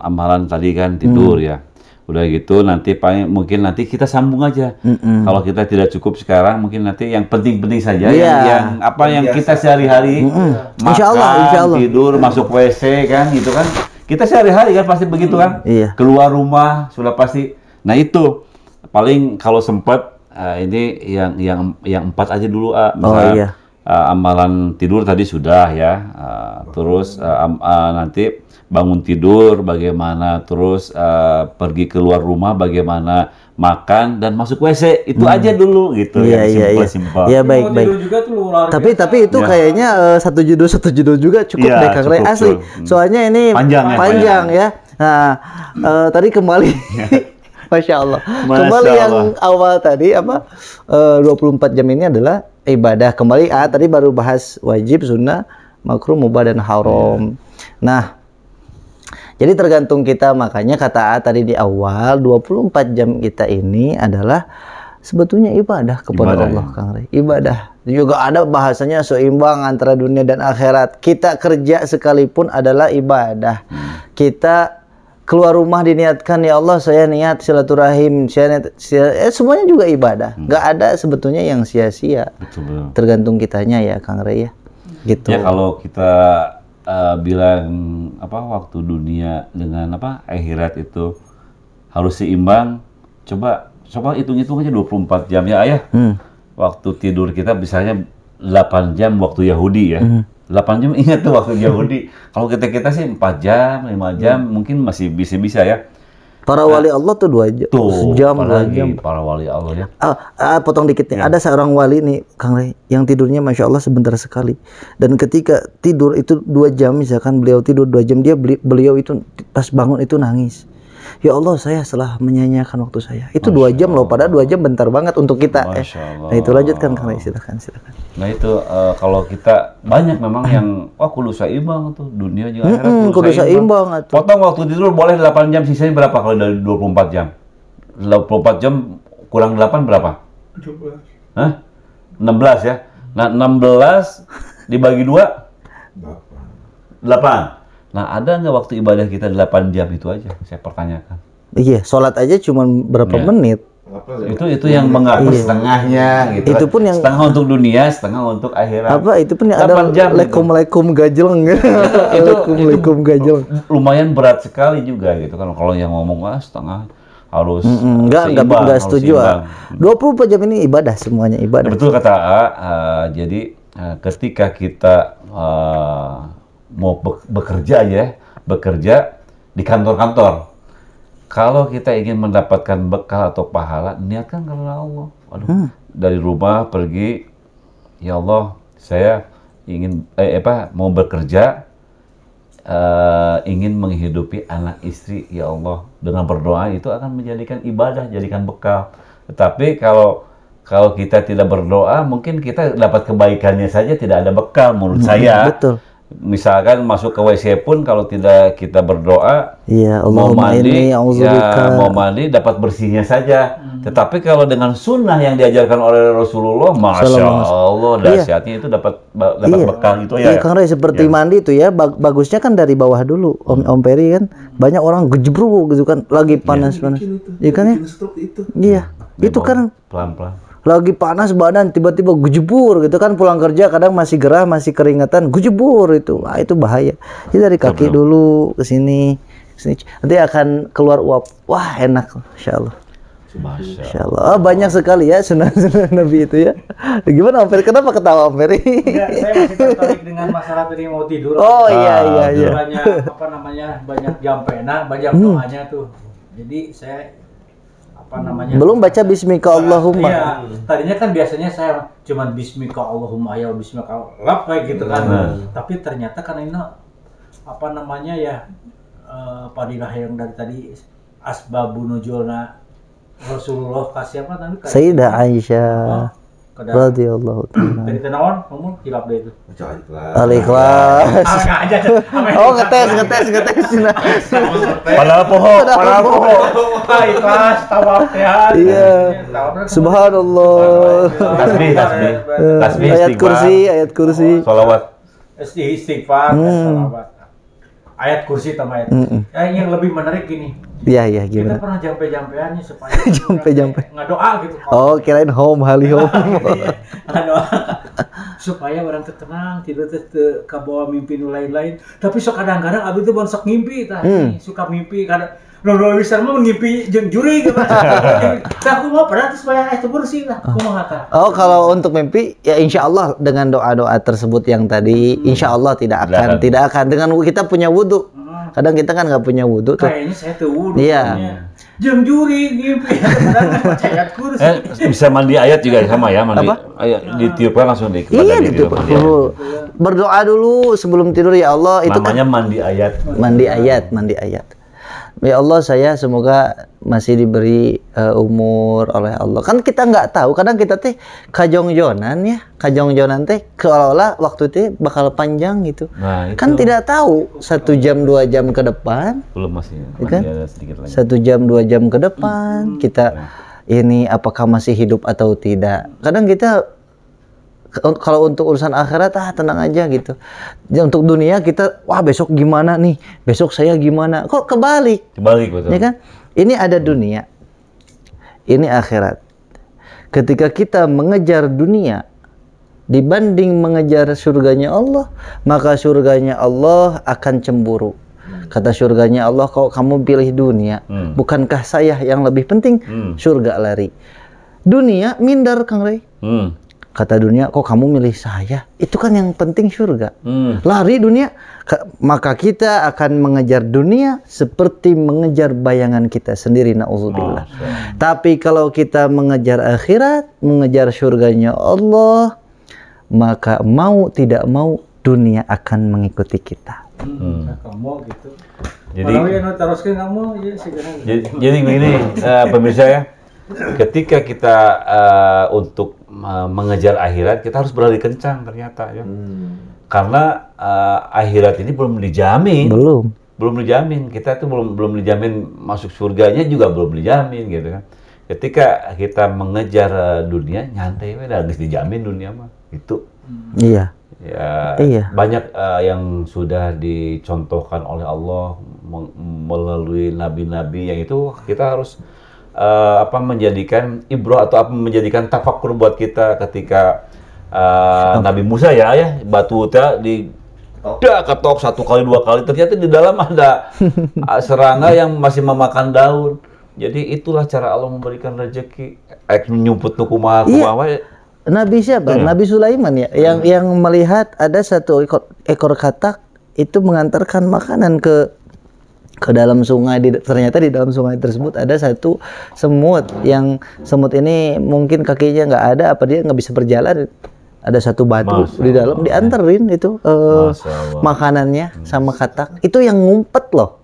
amalan tadi kan tidur ya. Udah gitu nanti mungkin nanti kita sambung aja. Kalau kita tidak cukup sekarang, mungkin nanti yang penting-penting saja, yang kita sehari-hari, makan, insya Allah. Tidur, masuk WC kan gitu kan. Kita sehari-hari kan pasti begitu kan. Keluar rumah sudah pasti. Nah itu paling kalau sempat ini yang 4 aja dulu. Misalnya amalan tidur tadi sudah ya. Terus nanti bangun tidur bagaimana, terus pergi keluar rumah bagaimana, makan dan masuk WC itu aja dulu gitu. Simpel. Ya baik. Tapi itu kayaknya satu judul juga cukup deh Kang Ray, asli. Soalnya ini panjang ya. Nah, tadi kembali Masya Allah. Kembali yang awal tadi 24 jam ini adalah ibadah. Kembali tadi baru bahas wajib, sunnah, makruh, mubah dan haram. Nah, jadi tergantung kita, makanya kata tadi di awal 24 jam kita ini adalah sebetulnya ibadah kepada Allah Kang Ray. Ibadah. Juga ada bahasanya seimbang antara dunia dan akhirat. Kita kerja sekalipun adalah ibadah. Kita keluar rumah diniatkan, ya Allah saya niat silaturahim, semuanya juga ibadah. Nggak ada sebetulnya yang sia-sia. Tergantung kitanya ya Kang Ray ya. Gitu. Ya kalau kita bilang waktu dunia dengan akhirat itu harus seimbang, coba hitung-hitung aja 24 jam ya ayah. Waktu tidur kita misalnya 8 jam waktu Yahudi ya. 8 jam ingat tuh waktu Yahudi. Kalau kita sih 4 jam, 5 jam mungkin masih bisa ya. Para wali Allah tuh 2 jam, sejam, 2 jam. Para wali Allah ya. Potong dikit nih. Ada seorang wali nih, Kang Ray, yang tidurnya Masya Allah sebentar sekali. Dan ketika tidur itu 2 jam, misalkan beliau tidur 2 jam, beliau itu pas bangun itu nangis. Ya Allah, saya salah menyanyiakan waktu saya. Itu 2 jam loh, padahal 2 jam bentar banget untuk kita. Nah itu lanjutkan Kang Ray, silakan. Nah itu kalau kita banyak memang yang kudu seimbang tuh, dunia juga akhirat kudu seimbang. Potong waktu tidur boleh 8 jam, sisanya berapa kalau dari 24 jam? 24 jam kurang 8 berapa? 17. Hah? 16 ya. Nah 16 dibagi 2? 8. Nah, ada nggak waktu ibadah kita 8 jam itu aja? Saya pertanyakan. Iya, sholat aja cuma berapa menit? Itu yang mengaku setengahnya gitu. Itu pun yang setengah untuk dunia, setengah untuk akhirat. Itu pun yang ada lekum gajeleng. Lekum gajeleng. Lumayan berat sekali juga gitu kan kalau yang ngomong setengah harus enggak setuju. 24 jam ini ibadah, semuanya ibadah. Betul kata jadi ketika kita mau bekerja di kantor-kantor, kalau kita ingin mendapatkan bekal atau pahala, niatkan karena Allah. Dari rumah pergi, ya Allah, saya ingin mau bekerja, ingin menghidupi anak istri, ya Allah. Dengan berdoa itu akan menjadikan ibadah, jadikan bekal. Tetapi kalau kita tidak berdoa, mungkin kita dapat kebaikannya saja, tidak ada bekal menurut saya. Betul. Misalkan masuk ke WC pun kalau tidak kita berdoa, mau mandi dapat bersihnya saja. Tetapi kalau dengan sunnah yang diajarkan oleh Rasulullah, masya Allah, dahsyatnya itu dapat bekal itu ya. Kang Rey, seperti mandi itu ya, bagusnya kan dari bawah dulu. Om Peri kan banyak orang gejebruk gitu kan, lagi panas-panas. Iya kan ya? Iya. Itu kan pelan-pelan. Lagi panas badan, tiba-tiba gejebur gitu kan, pulang kerja kadang masih gerah, masih keringatan, gejebur itu. Itu bahaya. Jadi dari kaki dulu ke sini. Nanti akan keluar uap. Wah, enak, insyaallah. Insyaallah. Banyak sekali ya sunnah-sunnah Nabi itu ya. Gimana Om Peri? Kenapa ketawa Om Peri? Saya masih tertarik dengan masalah tadi mau tidur. Iya. Banyak jam pena, banyak doanya tuh. Jadi saya belum baca bismika Allahumma. Iya, tadinya kan biasanya saya cuma bismika Allahumma ya bismika Allah kayak gitu kan. Tapi ternyata kan ini padilah yang dari tadi asbabun nuzulna Rasulullah kasih apa tadi? Sayyidah Aisyah radhiyallahu ta'ala. Dari tenawan ngomong hilap deh itu. Al-Ikhlas. Ngetes. Padahal poho. Ikhlas tawaf ya. Iya. Subhanallah. Tasbih, ayat kursi. Sholawat. Istighfar, sholawat. Ayat kursi tambah ayat. Yang lebih menarik gini. Iya, gimana? Kita pernah jampe-jampeannya supaya ngedoa gitu. Kirain home. Ngedoa supaya orang tenang, tidur ke bawah mimpi lain-lain. Tapi sok kadang-kadang abis itu sok ngimpi suka mimpi kadang bisa mau ngimpi jeung juri gitu. Aku mau berarti supaya itu bersih lah. Aku mau kata. Kalau untuk mimpi ya insya Allah dengan doa-doa tersebut yang tadi insya Allah tidak akan dengan kita punya wudhu. Kadang kita kan nggak punya wudhu tuh. Kayaknya saya tuh wudhu. Iya. Jeung juri ngimpi. Ayat kursi. Bisa mandi ayat juga sama ya, mandi. Ayat ditiupkan langsung dikeluarkan. Iya, ditiupkan. Berdoa dulu sebelum tidur ya Allah. Itu namanya kan mandi ayat. Mandi ayat. Ya Allah, saya semoga masih diberi umur oleh Allah. Kan kita nggak tahu, kadang kita teh kajongjonan teh seolah-olah waktu itu bakal panjang gitu. Nah, kan tidak tahu 1 jam 2 jam ke depan. Belum masih kan? Ada sedikit lagi. 1 jam 2 jam ke depan kita ini apakah masih hidup atau tidak. Kadang kita kalau untuk urusan akhirat tenang aja gitu. Untuk dunia kita besok gimana nih? Besok saya gimana? Kok kebalik betul. Ya kan? Ini ada dunia. Ini akhirat. Ketika kita mengejar dunia dibanding mengejar surganya Allah, maka surganya Allah akan cemburu. Kata surganya Allah, kalau kamu pilih dunia, bukankah saya yang lebih penting? Surga lari. Dunia minder, Kang Rey. Kata dunia, kok kamu milih saya? Itu kan yang penting surga. Lari dunia, maka kita akan mengejar dunia seperti mengejar bayangan kita sendiri, na'udzubillah. Tapi kalau kita mengejar akhirat, mengejar surganya Allah, maka mau tidak mau dunia akan mengikuti kita. Kamu gitu. Jadi begini, pemirsa ya. Ketika kita untuk mengejar akhirat, kita harus berlari kencang ternyata ya. Karena akhirat ini belum dijamin. Belum dijamin. Kita tuh belum dijamin masuk surganya juga belum dijamin gitu kan. Ketika kita mengejar dunia, nyantai udah harus dijamin dunia mah. Itu. Iya. Ya, banyak yang sudah dicontohkan oleh Allah melalui nabi-nabi yang itu kita harus menjadikan ibrah atau menjadikan tafakur buat kita ketika Nabi Musa ya batu teh ketok 1 kali 2 kali, ternyata di dalam ada serangga yang masih memakan daun. Jadi itulah cara Allah memberikan rezeki. Nyumput nu kumaha wae. Nabi siapa? Nabi Sulaiman ya, yang melihat ada 1 ekor katak itu mengantarkan makanan ke dalam sungai. Ternyata di dalam sungai tersebut ada 1 semut, yang semut ini mungkin kakinya nggak ada, apa dia nggak bisa berjalan, ada 1 batu di dalam, dianterin itu makanannya sama katak. Itu yang ngumpet loh.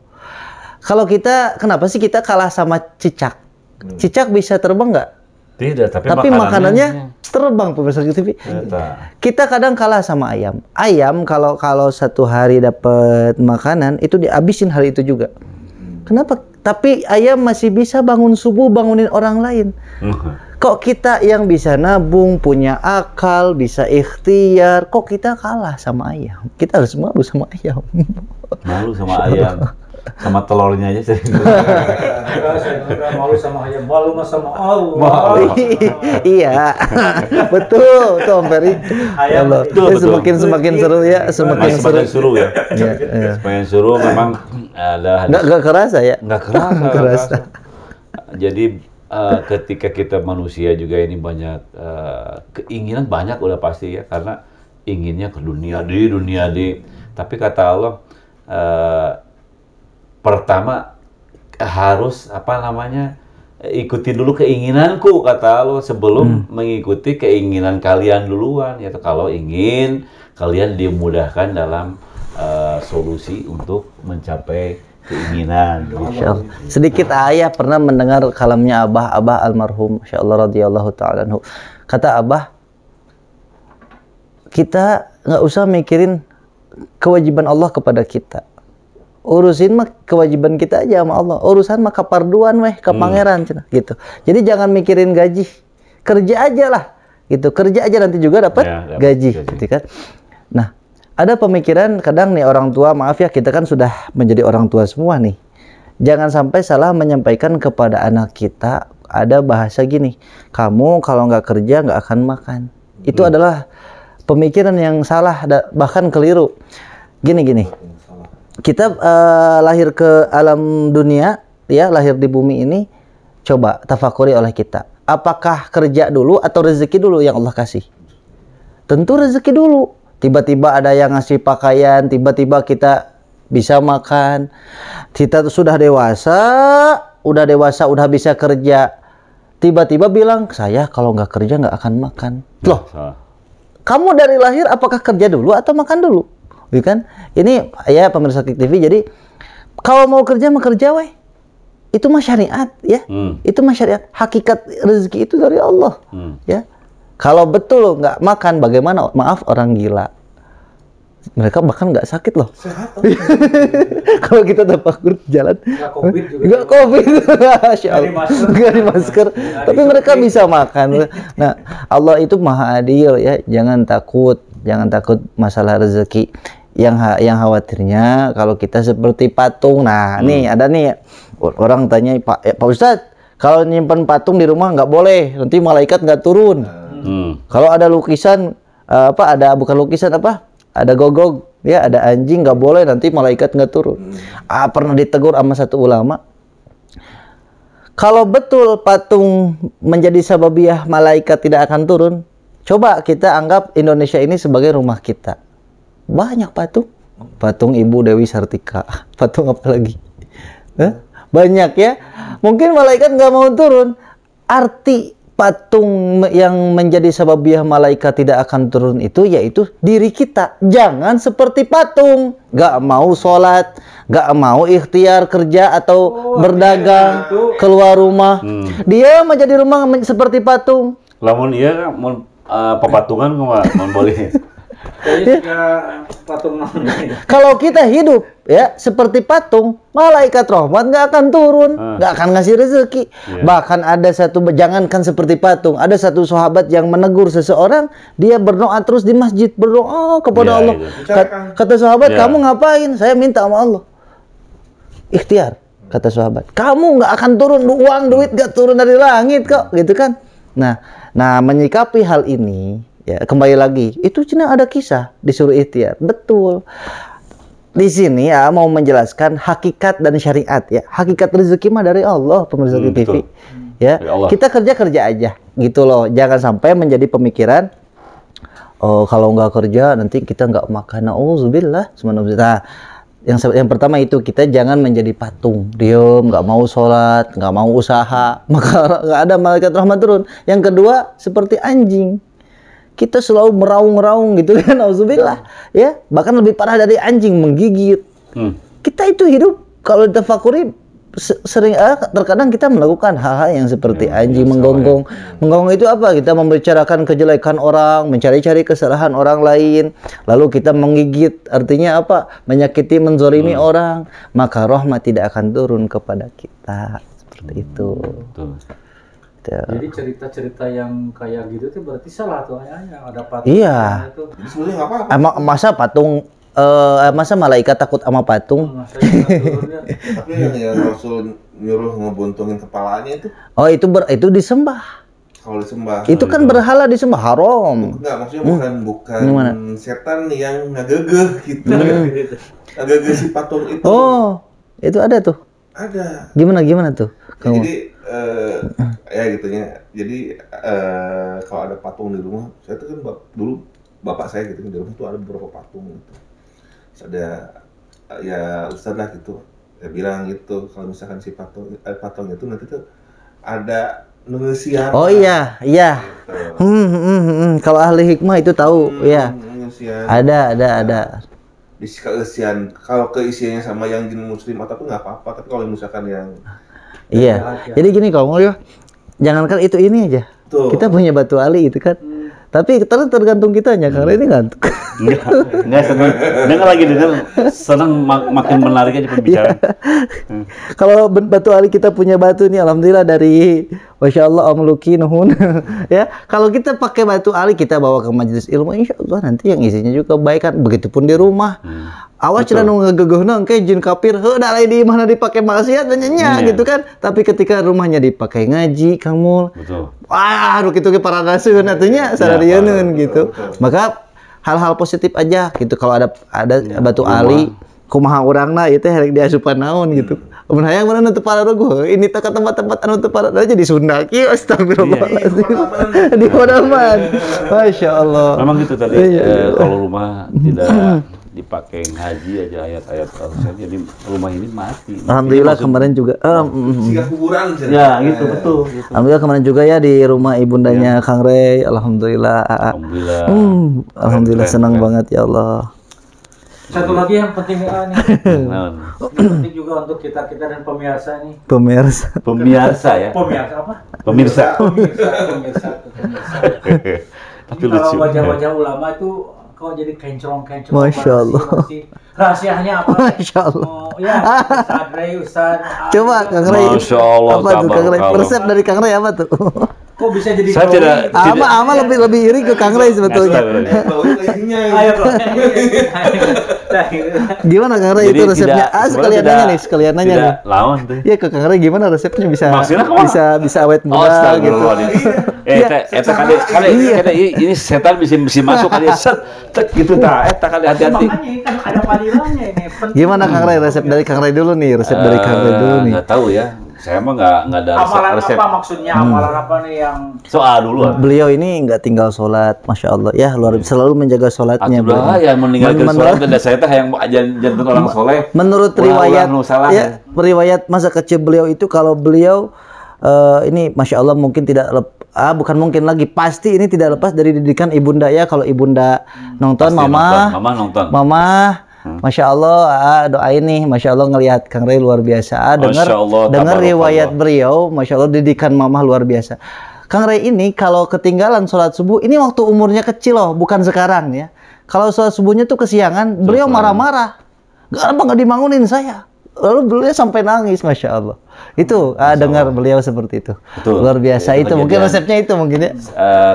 Kalau kita, kenapa sih kita kalah sama cicak? Cicak bisa terbang nggak? Tidak, tapi makanannya terbang, pemirsa TV. Kita kadang kalah sama ayam. Ayam kalau 1 hari dapat makanan itu dihabisin hari itu juga. Kenapa? Tapi ayam masih bisa bangun subuh, bangunin orang lain. Kok kita yang bisa nabung, punya akal, bisa ikhtiar, kok kita kalah sama ayam? Kita harus malu sama ayam. Malu sama ayam. Sama telurnya aja sering. Malu sama ayam, malu sama Allah. Iya, betul, Om Ferry. Semakin seru ya, semakin seru ya. Semakin seru memang ada. Nggak kerasa ya? Nggak kerasa. Jadi ketika kita manusia juga ini banyak keinginan, banyak udah pasti ya, karena inginnya ke dunia di. Tapi kata Allah, pertama harus ikuti dulu keinginanku, kata Allah, sebelum mengikuti keinginan kalian duluan. Yaitu kalau ingin kalian dimudahkan dalam solusi untuk mencapai keinginan. Sedikit ayah pernah mendengar kalamnya Abah almarhum, insyaallah radhiyallahu taala anhu. Kata Abah, kita nggak usah mikirin kewajiban Allah kepada kita. Urusin mah kewajiban kita aja sama Allah. Urusan mah kaparduan ke pangeran gitu. Jadi jangan mikirin gaji. Kerja aja lah gitu. Kerja aja nanti juga dapat gaji gitu kan. Nah, ada pemikiran kadang nih orang tua, maaf ya, kita kan sudah menjadi orang tua semua nih. Jangan sampai salah menyampaikan kepada anak kita. Ada bahasa gini, kamu kalau nggak kerja nggak akan makan. Itu adalah pemikiran yang salah, bahkan keliru. Gini. Kita lahir ke alam dunia, ya, lahir di bumi ini, coba tafakuri oleh kita. Apakah kerja dulu atau rezeki dulu yang Allah kasih? Tentu rezeki dulu. Tiba-tiba ada yang ngasih pakaian, tiba-tiba kita bisa makan. Kita sudah dewasa, udah bisa kerja. Tiba-tiba bilang, saya kalau nggak kerja nggak akan makan. Loh, kamu dari lahir apakah kerja dulu atau makan dulu? Bukan? Ini ya pemirsa Kik TV, jadi kalau mau kerja mah kerja weh. Itu mah syariat ya. Itu mah syariat. Hakikat rezeki itu dari Allah. Ya. Kalau betul nggak makan, bagaimana? Maaf, orang gila. Mereka bahkan nggak sakit loh. Kalau kita tafakur jalan. Nggak COVID. Nggak di masker. Tapi mereka bisa makan. Nah, Allah itu maha adil ya. Jangan takut masalah rezeki. Yang khawatirnya kalau kita seperti patung. Nah, nih ada nih orang tanya, Pak Ustadz, kalau nyimpan patung di rumah nggak boleh, nanti malaikat nggak turun. Kalau ada lukisan ada gogog ya, ada anjing, nggak boleh, nanti malaikat nggak turun. Pernah ditegur sama satu ulama, kalau betul patung menjadi sababiah malaikat tidak akan turun, coba kita anggap Indonesia ini sebagai rumah kita. Banyak patung Ibu Dewi Sartika, patung apa lagi? Banyak ya. Mungkin malaikat nggak mau turun. Arti patung yang menjadi sababiah malaikat tidak akan turun itu yaitu diri kita. Jangan seperti patung, nggak mau sholat, nggak mau ikhtiar kerja atau berdagang, keluar rumah. Dia menjadi rumah seperti patung. Lamun iya pepatungan mau boleh. Kalau kita hidup ya seperti patung, malaikat rahmat nggak akan turun, nggak akan ngasih rezeki. Bahkan ada jangankan seperti patung, ada satu sahabat yang menegur seseorang, dia berdoa terus di masjid, berdoa kepada Allah. Kata sahabat, kamu ngapain? Saya minta sama Allah. Ikhtiar. kata sahabat. Kamu nggak akan turun uang duit, nggak turun dari langit kok, gitu kan? Nah menyikapi hal ini, ya kembali lagi, itu cina ada kisah disuruh ikhtiar, betul. Di sini ya mau menjelaskan hakikat dan syariat ya. Hakikat rezeki mah dari Allah, pemirsa TV. Ya, kita kerja aja, gitu loh. Jangan sampai menjadi pemikiran, oh kalau nggak kerja nanti kita nggak makan. Nauzubillah. Nah, yang pertama itu kita jangan menjadi patung, diem, nggak mau sholat, nggak mau usaha, maka nggak ada malaikat rahmat turun. Yang kedua seperti anjing, kita selalu meraung-raung gitu kan, nauzubillah, ya bahkan lebih parah dari anjing, menggigit. Kita itu hidup kalau ditafakuri sering terkadang kita melakukan hal-hal yang seperti anjing, menggonggong. Menggonggong itu apa? Kita membicarakan kejelekan orang, mencari-cari kesalahan orang lain, lalu kita menggigit, artinya apa? Menyakiti, menzolimi orang, maka rahmat tidak akan turun kepada kita. Seperti itu. Jadi cerita-cerita yang kayak gitu tuh berarti salah tuh yang ada patung. Iya. Itu. Jadi sebenarnya nggak apa-apa. Masa patung masa malaikat takut sama patung? Tapi yang Rasul nyuruh ngebuntungin kepalanya itu. Oh, itu disembah. Kalau disembah. Itu kan berhala disembah, haram. Enggak, maksudnya bukan setan yang ngegegeh gitu. Ngegegeh si patung itu. Oh, itu ada tuh. Ada. Gimana tuh? Ya, jadi ya gitunya. Jadi kalau ada patung di rumah, saya tuh kan dulu bapak saya gitu di rumah tuh ada beberapa patung gitu. Terus ada ya ustaz lah gitu. Ya bilang gitu kalau misalkan si patung itu nanti tuh ada nusian. Oh iya. Gitu. Kalau ahli hikmah itu tahu ya. Ada. Di keisian, kalau keisiannya sama yang jin muslim ataupun nggak apa-apa, tapi kalau misalkan yang iya. Jadi gini kamu ya, jangankan itu ini aja. Tuh. Kita punya batu ali itu kan. Tapi tergantung kitanya, karena ini ngantuk. Enggak senang. Dengar lagi senang makin menarik aja pembicaraan. Kalau batu ali kita punya batu nih, alhamdulillah dari Masya Allah Om Luki nuhun. Ya, kalau kita pakai batu ali kita bawa ke majelis ilmu, insya Allah nanti yang isinya juga baik kan. Begitupun di rumah. Awas cina nu ngegegehna engke jin kafir heuda lain di mana dipakai maksiat dan nyanyi gitu kan. Tapi ketika rumahnya dipakai ngaji Kang Mul. Betul. Wah, nu kitu ge para rasul atunya sararieun gitu. Maka hal-hal positif aja gitu. Kalau ada batu ali kumaha urangna ieu teh rek diasupan naon gitu. Mun hayang mana teu pararogo, ini teh ka tempat-tempat anu teu pararogo jadi Sunda kieu astagfirullahalazim. Di Padaman. Masyaallah. Memang gitu tadi kalau rumah tidak dipakai ngaji aja ayat-ayat Al-Qur'an, jadi rumah ini mati. Alhamdulillah kemarin juga siga kuburan ya gitu betul gitu. Alhamdulillah kemarin juga ya di rumah ibundanya Kang Rey, alhamdulillah. Alhamdulillah senang banget ya Allah. Satu lagi yang penting nih. Penting juga untuk kita dan pemirsa nih. Pemirsa ya. Pemirsa apa? Pemirsa. Tapi kalau wajah-wajah ulama itu kok jadi kencrong Masya Allah. Rahasianya apa? Masya Allah. Oh ya, Ustaz. Coba Kang Rey. Masya Allah. Apa tuh Kang Rey? Resep dari Kang Rey apa tuh? Kok bisa jadi saya tidak lebih iri ke Kang Rey sebetulnya. Gimana Kang Rey itu resepnya? Sekalian nanya nih. Lawan tuh. Iya ke Kang Rey gimana resepnya bisa awet muda gitu. Eta kali ini setan bisa masuk kali set gitu tah. Eta kali hati-hati. Makanya kan ada panggilannya ini. Gimana Kang Rey resep dari Kang Rey dulu nih? Nggak tahu ya. Saya mah nggak ada resep. Apa maksudnya? Amalan apa nih yang soal dulu? Beliau ini nggak tinggal sholat, Masya Allah ya, selalu menjaga sholatnya. Ya meninggalkan sholat dan saya teh yang jantung orang soleh. Menurut riwayat masa kecil beliau itu kalau beliau ini Masya Allah mungkin bukan mungkin lagi, pasti ini tidak lepas dari didikan ibunda ya. Kalau ibunda nonton, mama nonton. Masya Allah, doain nih, Masya Allah ngelihat Kang Rey luar biasa. Dengar riwayat beliau, Masya Allah didikan mamah luar biasa. Kang Rey ini kalau ketinggalan sholat subuh, ini waktu umurnya kecil loh, bukan sekarang ya. Kalau sholat subuhnya tuh kesiangan, beliau marah-marah. Kenapa nggak dibangunin saya? Lalu beliau sampai nangis, Masya Allah. Itu dengar beliau seperti itu. Betul. Luar biasa itu. Mungkin resepnya itu mungkin ya.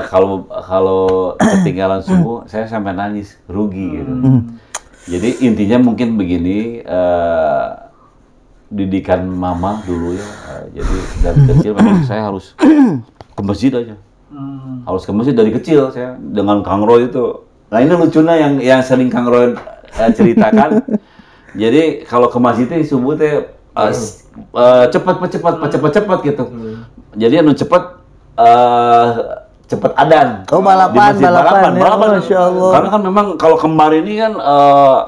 Kalau ketinggalan subuh, saya sampai nangis, rugi gitu. Jadi intinya mungkin begini, didikan mama dulu ya. Jadi dari kecil memang saya harus ke masjid aja. Harus ke masjid dari kecil saya dengan Kang Roy itu. Nah ini lucunya yang sering Kang Roy ceritakan. Jadi kalau ke masjid itu subuh teh cepat gitu. Jadi anu cepat adan. Oh balapan. Masya Allah. Karena kan memang kalau kemarin ini kan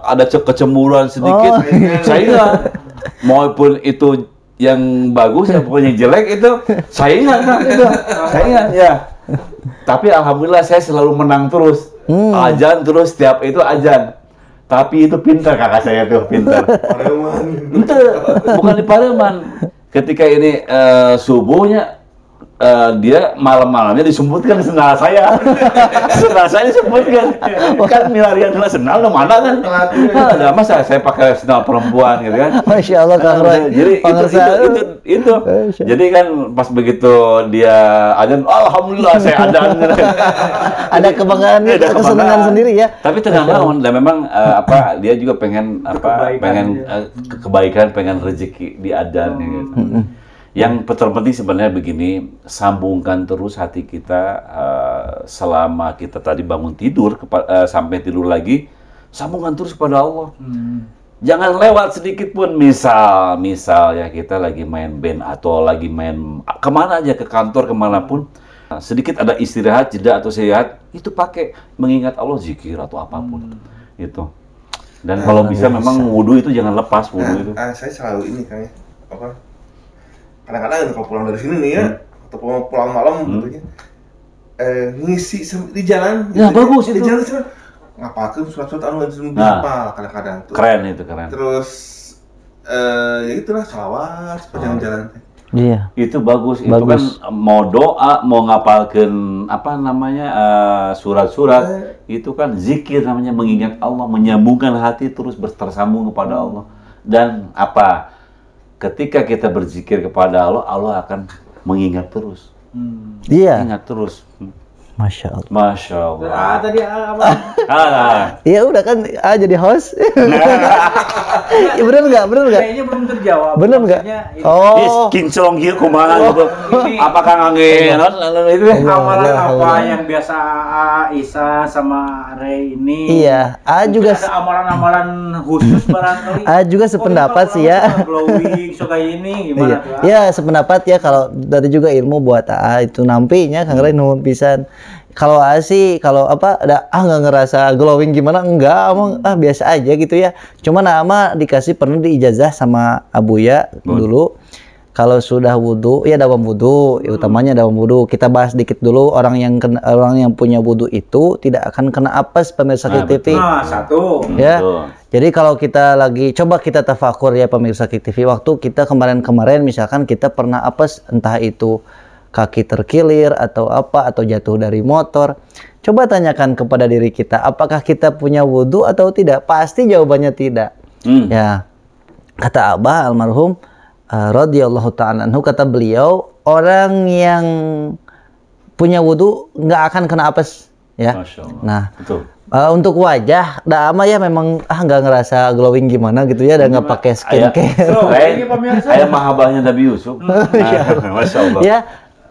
ada kecemburuan sedikit. Saya enggak. Maupun itu yang bagus, ya pokoknya jelek itu saya ingat ya. Tapi alhamdulillah saya selalu menang terus. Azan terus setiap itu azan. Tapi itu pintar kakak saya tuh, pintar. Itu bukan di Pareman. Ketika ini subuhnya dia malam-malamnya disebutkan sendal saya. Sendal saya disebutkan. Kan milarian adalah sendal mana kan? Ada masa saya pakai sendal perempuan gitu kan. Masya Allah Kang Roy. Jadi itu. Jadi kan pas begitu dia azan, alhamdulillah saya azan. Ada kebanggaan, kesenangan sendiri ya. Tapi tenang dan memang dia juga pengen kebaikan, pengen rezeki di azan gitu. Yang terpenting sebenarnya begini, sambungkan terus hati kita selama kita tadi bangun tidur sampai tidur lagi, sambungkan terus kepada Allah. Jangan lewat sedikit pun, misal ya kita lagi main band atau lagi main kemana aja, ke kantor kemanapun, sedikit ada istirahat, jeda atau sehat, itu pakai mengingat Allah, zikir atau apapun itu. Dan kalau bisa memang wudhu itu jangan lepas wudhu itu. Saya selalu ini kayaknya kadang-kadang kalau pulang dari sini nih ya, atau pulang malam gitu ngisi di jalan. Ya bagus di itu. Jalan ngapain surat-surat anu hafal kadang-kadang tuh. Keren itu, keren. Terus ya itulah selawat sepanjang jalan. Iya. Itu bagus. Itu kan mau doa, mau ngapalkan surat-surat, itu kan zikir namanya, mengingat Allah, menyambungkan hati terus tersambung kepada Allah. Dan ketika kita berzikir kepada Allah, Allah akan mengingat terus. Iya. Ingat terus. Masya Allah. Masya Allah. Tadi apa? Iya udah kan jadi host. Ya, bener nggak? Kayaknya belum terjawab. Bener nggak? Kinclong gitu kumaha gitu. Apakah ngangin itu amalan apa yang biasa Isa sama Ray ini? Iya, juga ada amalan-amalan khusus barangkali. Juga sependapat sih ya. Glowing suka ini gimana tuh? Iya, sependapat ya, kalau dari juga ilmu buat itu nampinya Kang Ray nuhun pisan. Kalau sih ada nggak ngerasa glowing gimana, enggak, emang biasa aja gitu ya. Cuma nama dikasih pernah diijazah sama Abuya dulu. Kalau sudah wudhu ya dalam wudhu, utamanya dalam wudhu. Kita bahas dikit dulu, orang yang punya wudhu itu tidak akan kena apes, pemirsa KTV. Satu. Ya. Jadi kalau kita coba kita tafakur ya pemirsa KTV, waktu kita kemarin misalkan kita pernah apes, entah itu kaki terkilir atau jatuh dari motor, coba tanyakan kepada diri kita, apakah kita punya wudhu atau tidak? Pasti jawabannya tidak. Ya, kata Abah almarhum radhiyallahu ta'ala anhu, kata beliau, orang yang punya wudhu nggak akan kena apes ya. Nah, betul. Untuk wajah ya memang nggak ngerasa glowing gimana gitu ya, dan nggak pakai skincare. Kayak mahabahnya Nabi Yusuf. Masya Allah. Ya,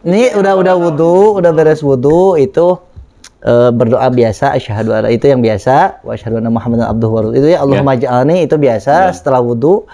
ini udah wudhu, udah beres wudhu itu berdoa biasa, asyhadu alla, itu yang biasa, wa asyhadu anna Muhammadan abduhu wa rasuluhu, itu ya, Allahumma ja'alni, itu biasa. Setelah wudhu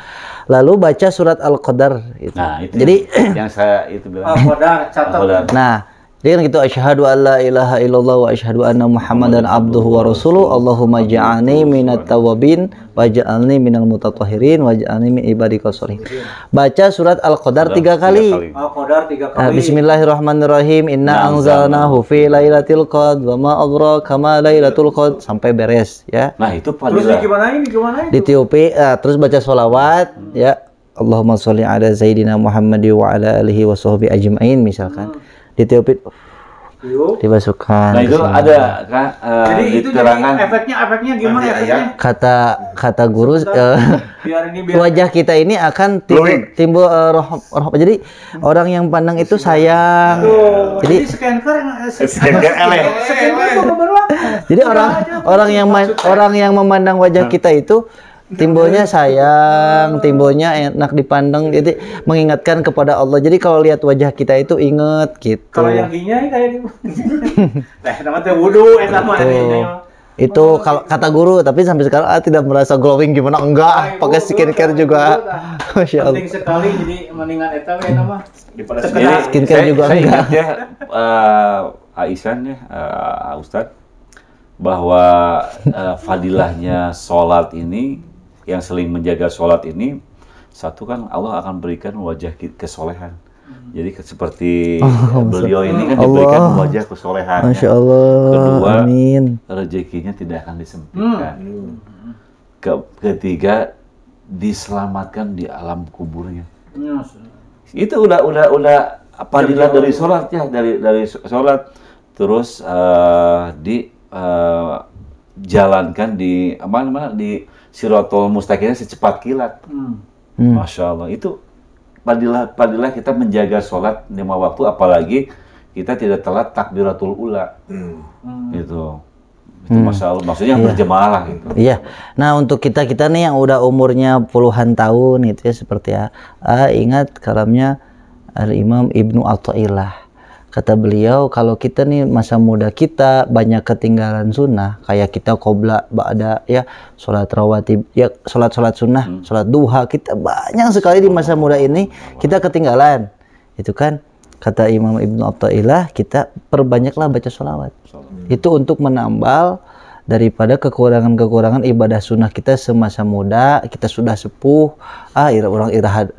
lalu baca surat Al-Qadar itu. Nah, itu jadi yang saya itu bilang. Al-Qadar, catat. Nah, jadi kan gitu, asyhadu alla ilaha illallah wa asyhadu anna Muhammadan abduhu wa rasuluhu, Allahumma ja'alni minat tawabin wa ja'alni minal mutatahhirin wa ja'alni min ibadikal sholihin. Baca surat Al-Qadar 3 kali. Al-Qadar 3 kali. Bismillahirrahmanirrahim. Inna anzalnahu fi lailatul qadr wa ma adraka ma lailatul qadr, sampai beres ya. Nah, itu terus gimana itu? Ditiupi, terus baca sholawat ya. Allahumma sholli ala Sayyidina Muhammad wa ala alihi wa sahbihi ajma'in misalkan. Ditiupin, dimasukkan. Nah itu ada kan? Jadi itu efeknya gimana efeknya? Kata guru, wajah kita ini akan timbul roh. Jadi orang yang pandang itu sayang. Jadi skincare jadi orang yang memandang wajah kita itu timbulnya sayang, timbulnya enak dipandang, jadi mengingatkan kepada Allah. Jadi kalau lihat wajah kita itu inget gitu. Kalau yang ginya kayak gitu. Nah, namanya wudu, namanya. Itu kalau kata guru, tapi sampai sekarang tidak merasa glowing gimana, enggak, pakai skincare juga. Masya Allah. Penting sekali, jadi mendingan eta we nama daripada skincare juga saya enggak. ingat ya, Aisyah ya, Ustadz, bahwa fadilahnya sholat ini, yang seling menjaga sholat ini, satu kan Allah akan berikan wajah kesolehan. Jadi seperti beliau ini kan diberikan wajah kesolehan. Masya Allah. Kedua, amin. rezekinya tidak akan disempitkan. Ketiga, diselamatkan di alam kuburnya. Itu udah fadilah dari sholat ya, dari sholat. Terus jalankan di mana di Siratul Mustaqimnya secepat kilat. Masya Allah, itu Fadilah kita menjaga sholat 5 waktu, apalagi kita tidak telat takbiratul ula. Itu Masya Allah, maksudnya berjemaah lah gitu. Iya. Nah, untuk kita nih yang udah umurnya puluhan tahun gitu ya, seperti ingat kalamnya Al-Imam Ibnu Athaillah. Kata beliau, kalau kita nih masa muda kita banyak ketinggalan sunnah, kayak kita qobla, ba'da, ya sholat rawatib, ya sholat sunnah, sholat duha, kita banyak sekali di masa muda ini kita ketinggalan. Itu kan kata Imam Ibnu Athaillah, kita perbanyaklah baca sholawat. Itu untuk menambal daripada kekurangan-kekurangan ibadah sunnah kita semasa muda. Kita sudah sepuh, orang irahad,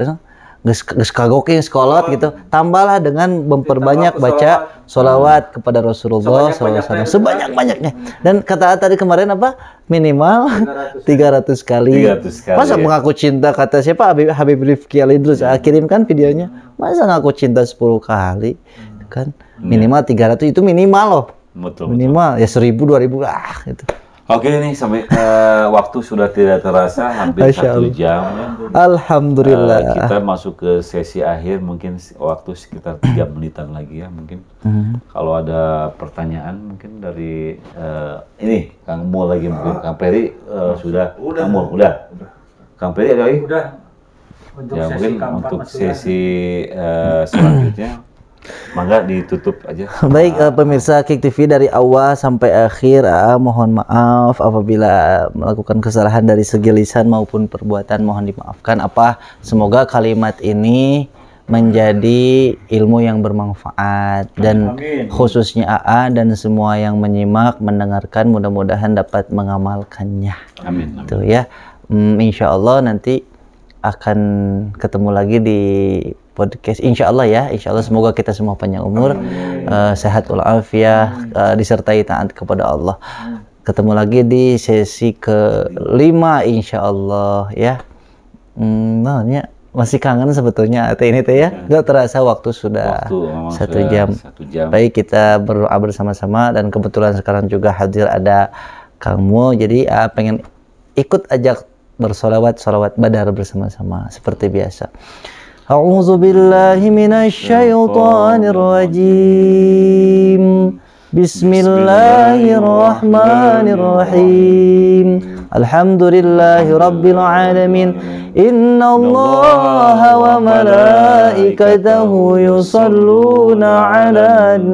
geus kagoking sekolot gitu, tambahlah dengan memperbanyak baca sholawat kepada Rasulullah SAW sebanyak-banyaknya. Dan kata tadi kemarin apa, minimal 300 kali. Masa mengaku cinta, kata siapa, Habib Rifki Alidrus kirimkan videonya, masa ngaku cinta 10 kali kan, minimal 300 itu minimal loh. Minimal ya 1000 2000 gitu. Oke nih, sampai waktu sudah tidak terasa, hampir 1 jam ya. Alhamdulillah. Kita masuk ke sesi akhir, mungkin waktu sekitar 3 menitan lagi ya mungkin. Kalau ada pertanyaan mungkin dari ini Kang Mul lagi, mungkin Kang Peri sudah. Kang Mul udah. Kang Peri ada lagi? Udah. Ya mungkin untuk sesi selanjutnya mangga ditutup aja. Baik, pemirsa Kik TV, dari awal sampai akhir mohon maaf apabila melakukan kesalahan dari segi lisan maupun perbuatan, mohon dimaafkan. Semoga kalimat ini menjadi ilmu yang bermanfaat, dan khususnya AA dan semua yang menyimak, mendengarkan, mudah-mudahan dapat mengamalkannya. Amin. Tuh ya. Insya Allah nanti akan ketemu lagi di podcast, insya Allah ya. Insya Allah, semoga kita semua panjang umur, sehat walafiat, disertai taat kepada Allah. Ketemu lagi di sesi ke-5 insya Allah ya. Masih kangen sebetulnya ini ya. Gak terasa waktu sudah 1 jam. Baik, kita berdoa bersama-sama, dan kebetulan sekarang juga hadir ada Kangmu, jadi pengen ikut ajak bersolawat badar bersama-sama seperti biasa. A'udzu billahi minasy syaithanir rajim. Bismillahirrahmanirrahim. Alhamdulillahi rabbil alamin. Innallaha wa malaikatahu yusalluna 'alan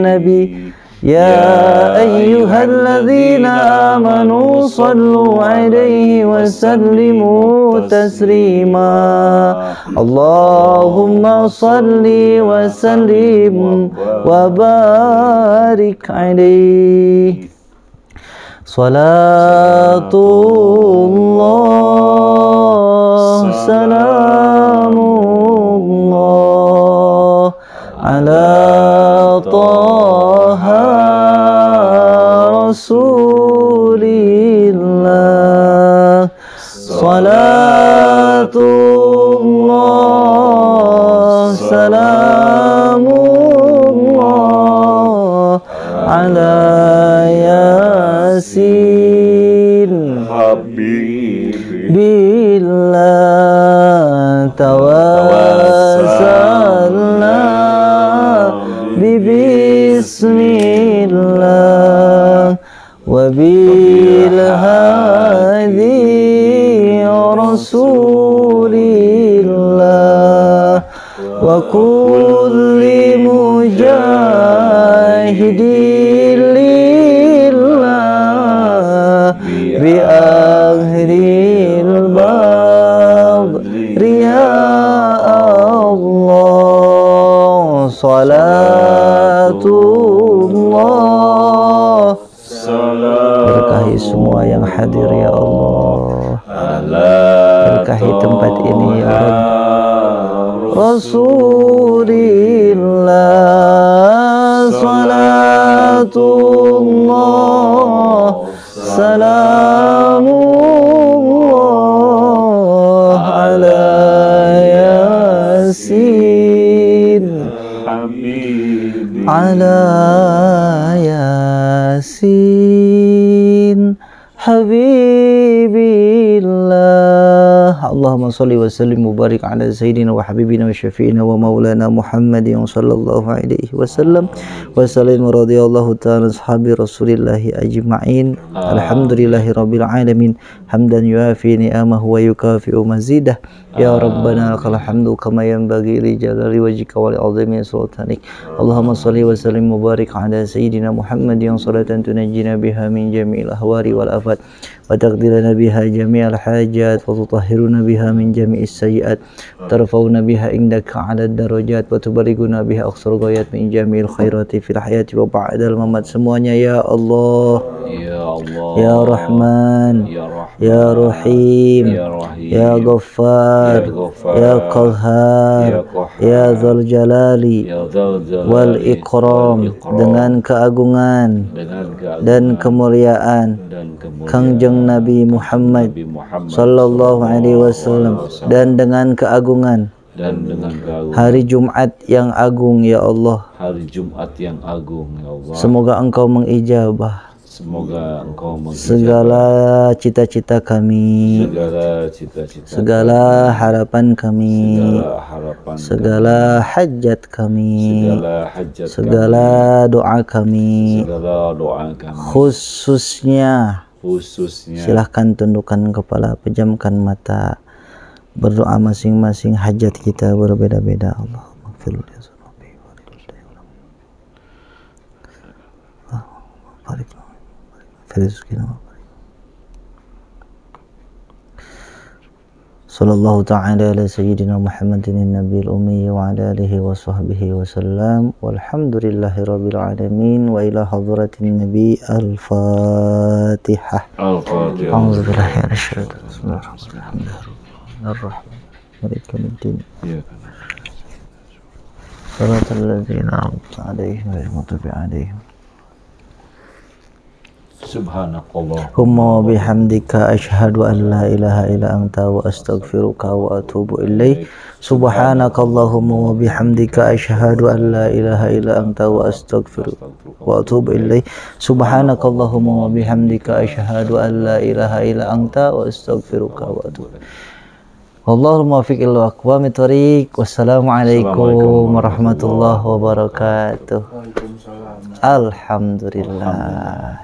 nabi. Ya ayyuhalladzina amanu sallu 'alaihi wa sallimu taslima. Allahumma salli wa sallim wa barik 'alaihi. Salatullah salamullah ala Rasulillah. Salatullah salamullah ala Yasin billah tawassalna bismillah wa bil hadi Rasulillah wa kulli mujahidin lillah bi akhiril badri ya Allah salatullah berkahi semua yang hadir ya Allah, berkahi tempat ini ya Rabb. Rasulillah salatullah salamullah ala Yasin ala Yasin Habibillah. Allahumma salli wa sallim mubarak ala sayyidina wa habibina wa syafi'ina wa maulana Muhammadin sallallahu alaihi wasallam wa sallim radhiyallahu ta'ala ashabi rasulillahi ajma'in. Alhamdulillahi rabbil alamin hamdan yuafi ni'amahu wa yukafi'u mazidah. Ya Rabbana lakal hamdu kama yanbaghi li jalali wajhika wa li 'azimi sultanik. Allahumma salli wa sallim mubarak ala sayyidina Muhammadin salatan tunajjina biha min jami'il ahwari wal afat wa taqdirana biha jami'al hajat wa tutahhiruna biha min jami'is sayyi'at tarfa'una biha indaka 'ala darajat wa tubarighuna biha aqsar ghayat min jami'il khairati fil hayati wa ba'dal mamat. Semuanya ya Allah, ya Allah, ya Rahman, ya Rahman, ya Rahim, ya Rahim, ya Ghaffar, ya Qahhar, ya Dzal Jalali wal Ikram. Dengan keagungan dan kemuliaan Kangjeng Nabi Muhammad sallallahu alaihi wasallam, dan dengan keagungan hari Jumat yang agung ya Allah, hari Jumat yang agung ya Allah, semoga Engkau mengijabah segala cita-cita kami, segala harapan kami, segala hajat kami, segala doa kami, khususnya silahkan tundukkan kepala, pejamkan mata, berdoa masing-masing hajat kita berbeda-beda. Allahumma ighfir li dzunubi wa li walidayya Sallallahu ta'ala ala sayyidina Muhammadin nabiyil ummi wa ala alihi wa sahbihi wa sallam walhamdulillahi rabbil alamin wa ila hadratin nabi al-fatihah. A'udzu billahi minasy syaithanir rajim. Bismillahirrahmanirrahim. Maliki yaumiddin. Shiratal ladzina an'amta 'alaihim ghairil maghdubi 'alaihim. Subhanakallahumma wa bihamdika asyhadu an la ilaha illa anta wa astaghfiruka wa atubu ilaik. Subhanakallahumma wa bihamdika asyhadu an la ilaha illa anta wa astaghfiruka wa atubu ilaik. Subhanakallahumma wa bihamdika asyhadu an la ilaha illa anta wa astaghfiruka wa atubu ilaik. Allahumma muwaffiq ila aqwamit thoriq. Wassalamualaikum warahmatullahi wabarakatuh. Alhamdulillah.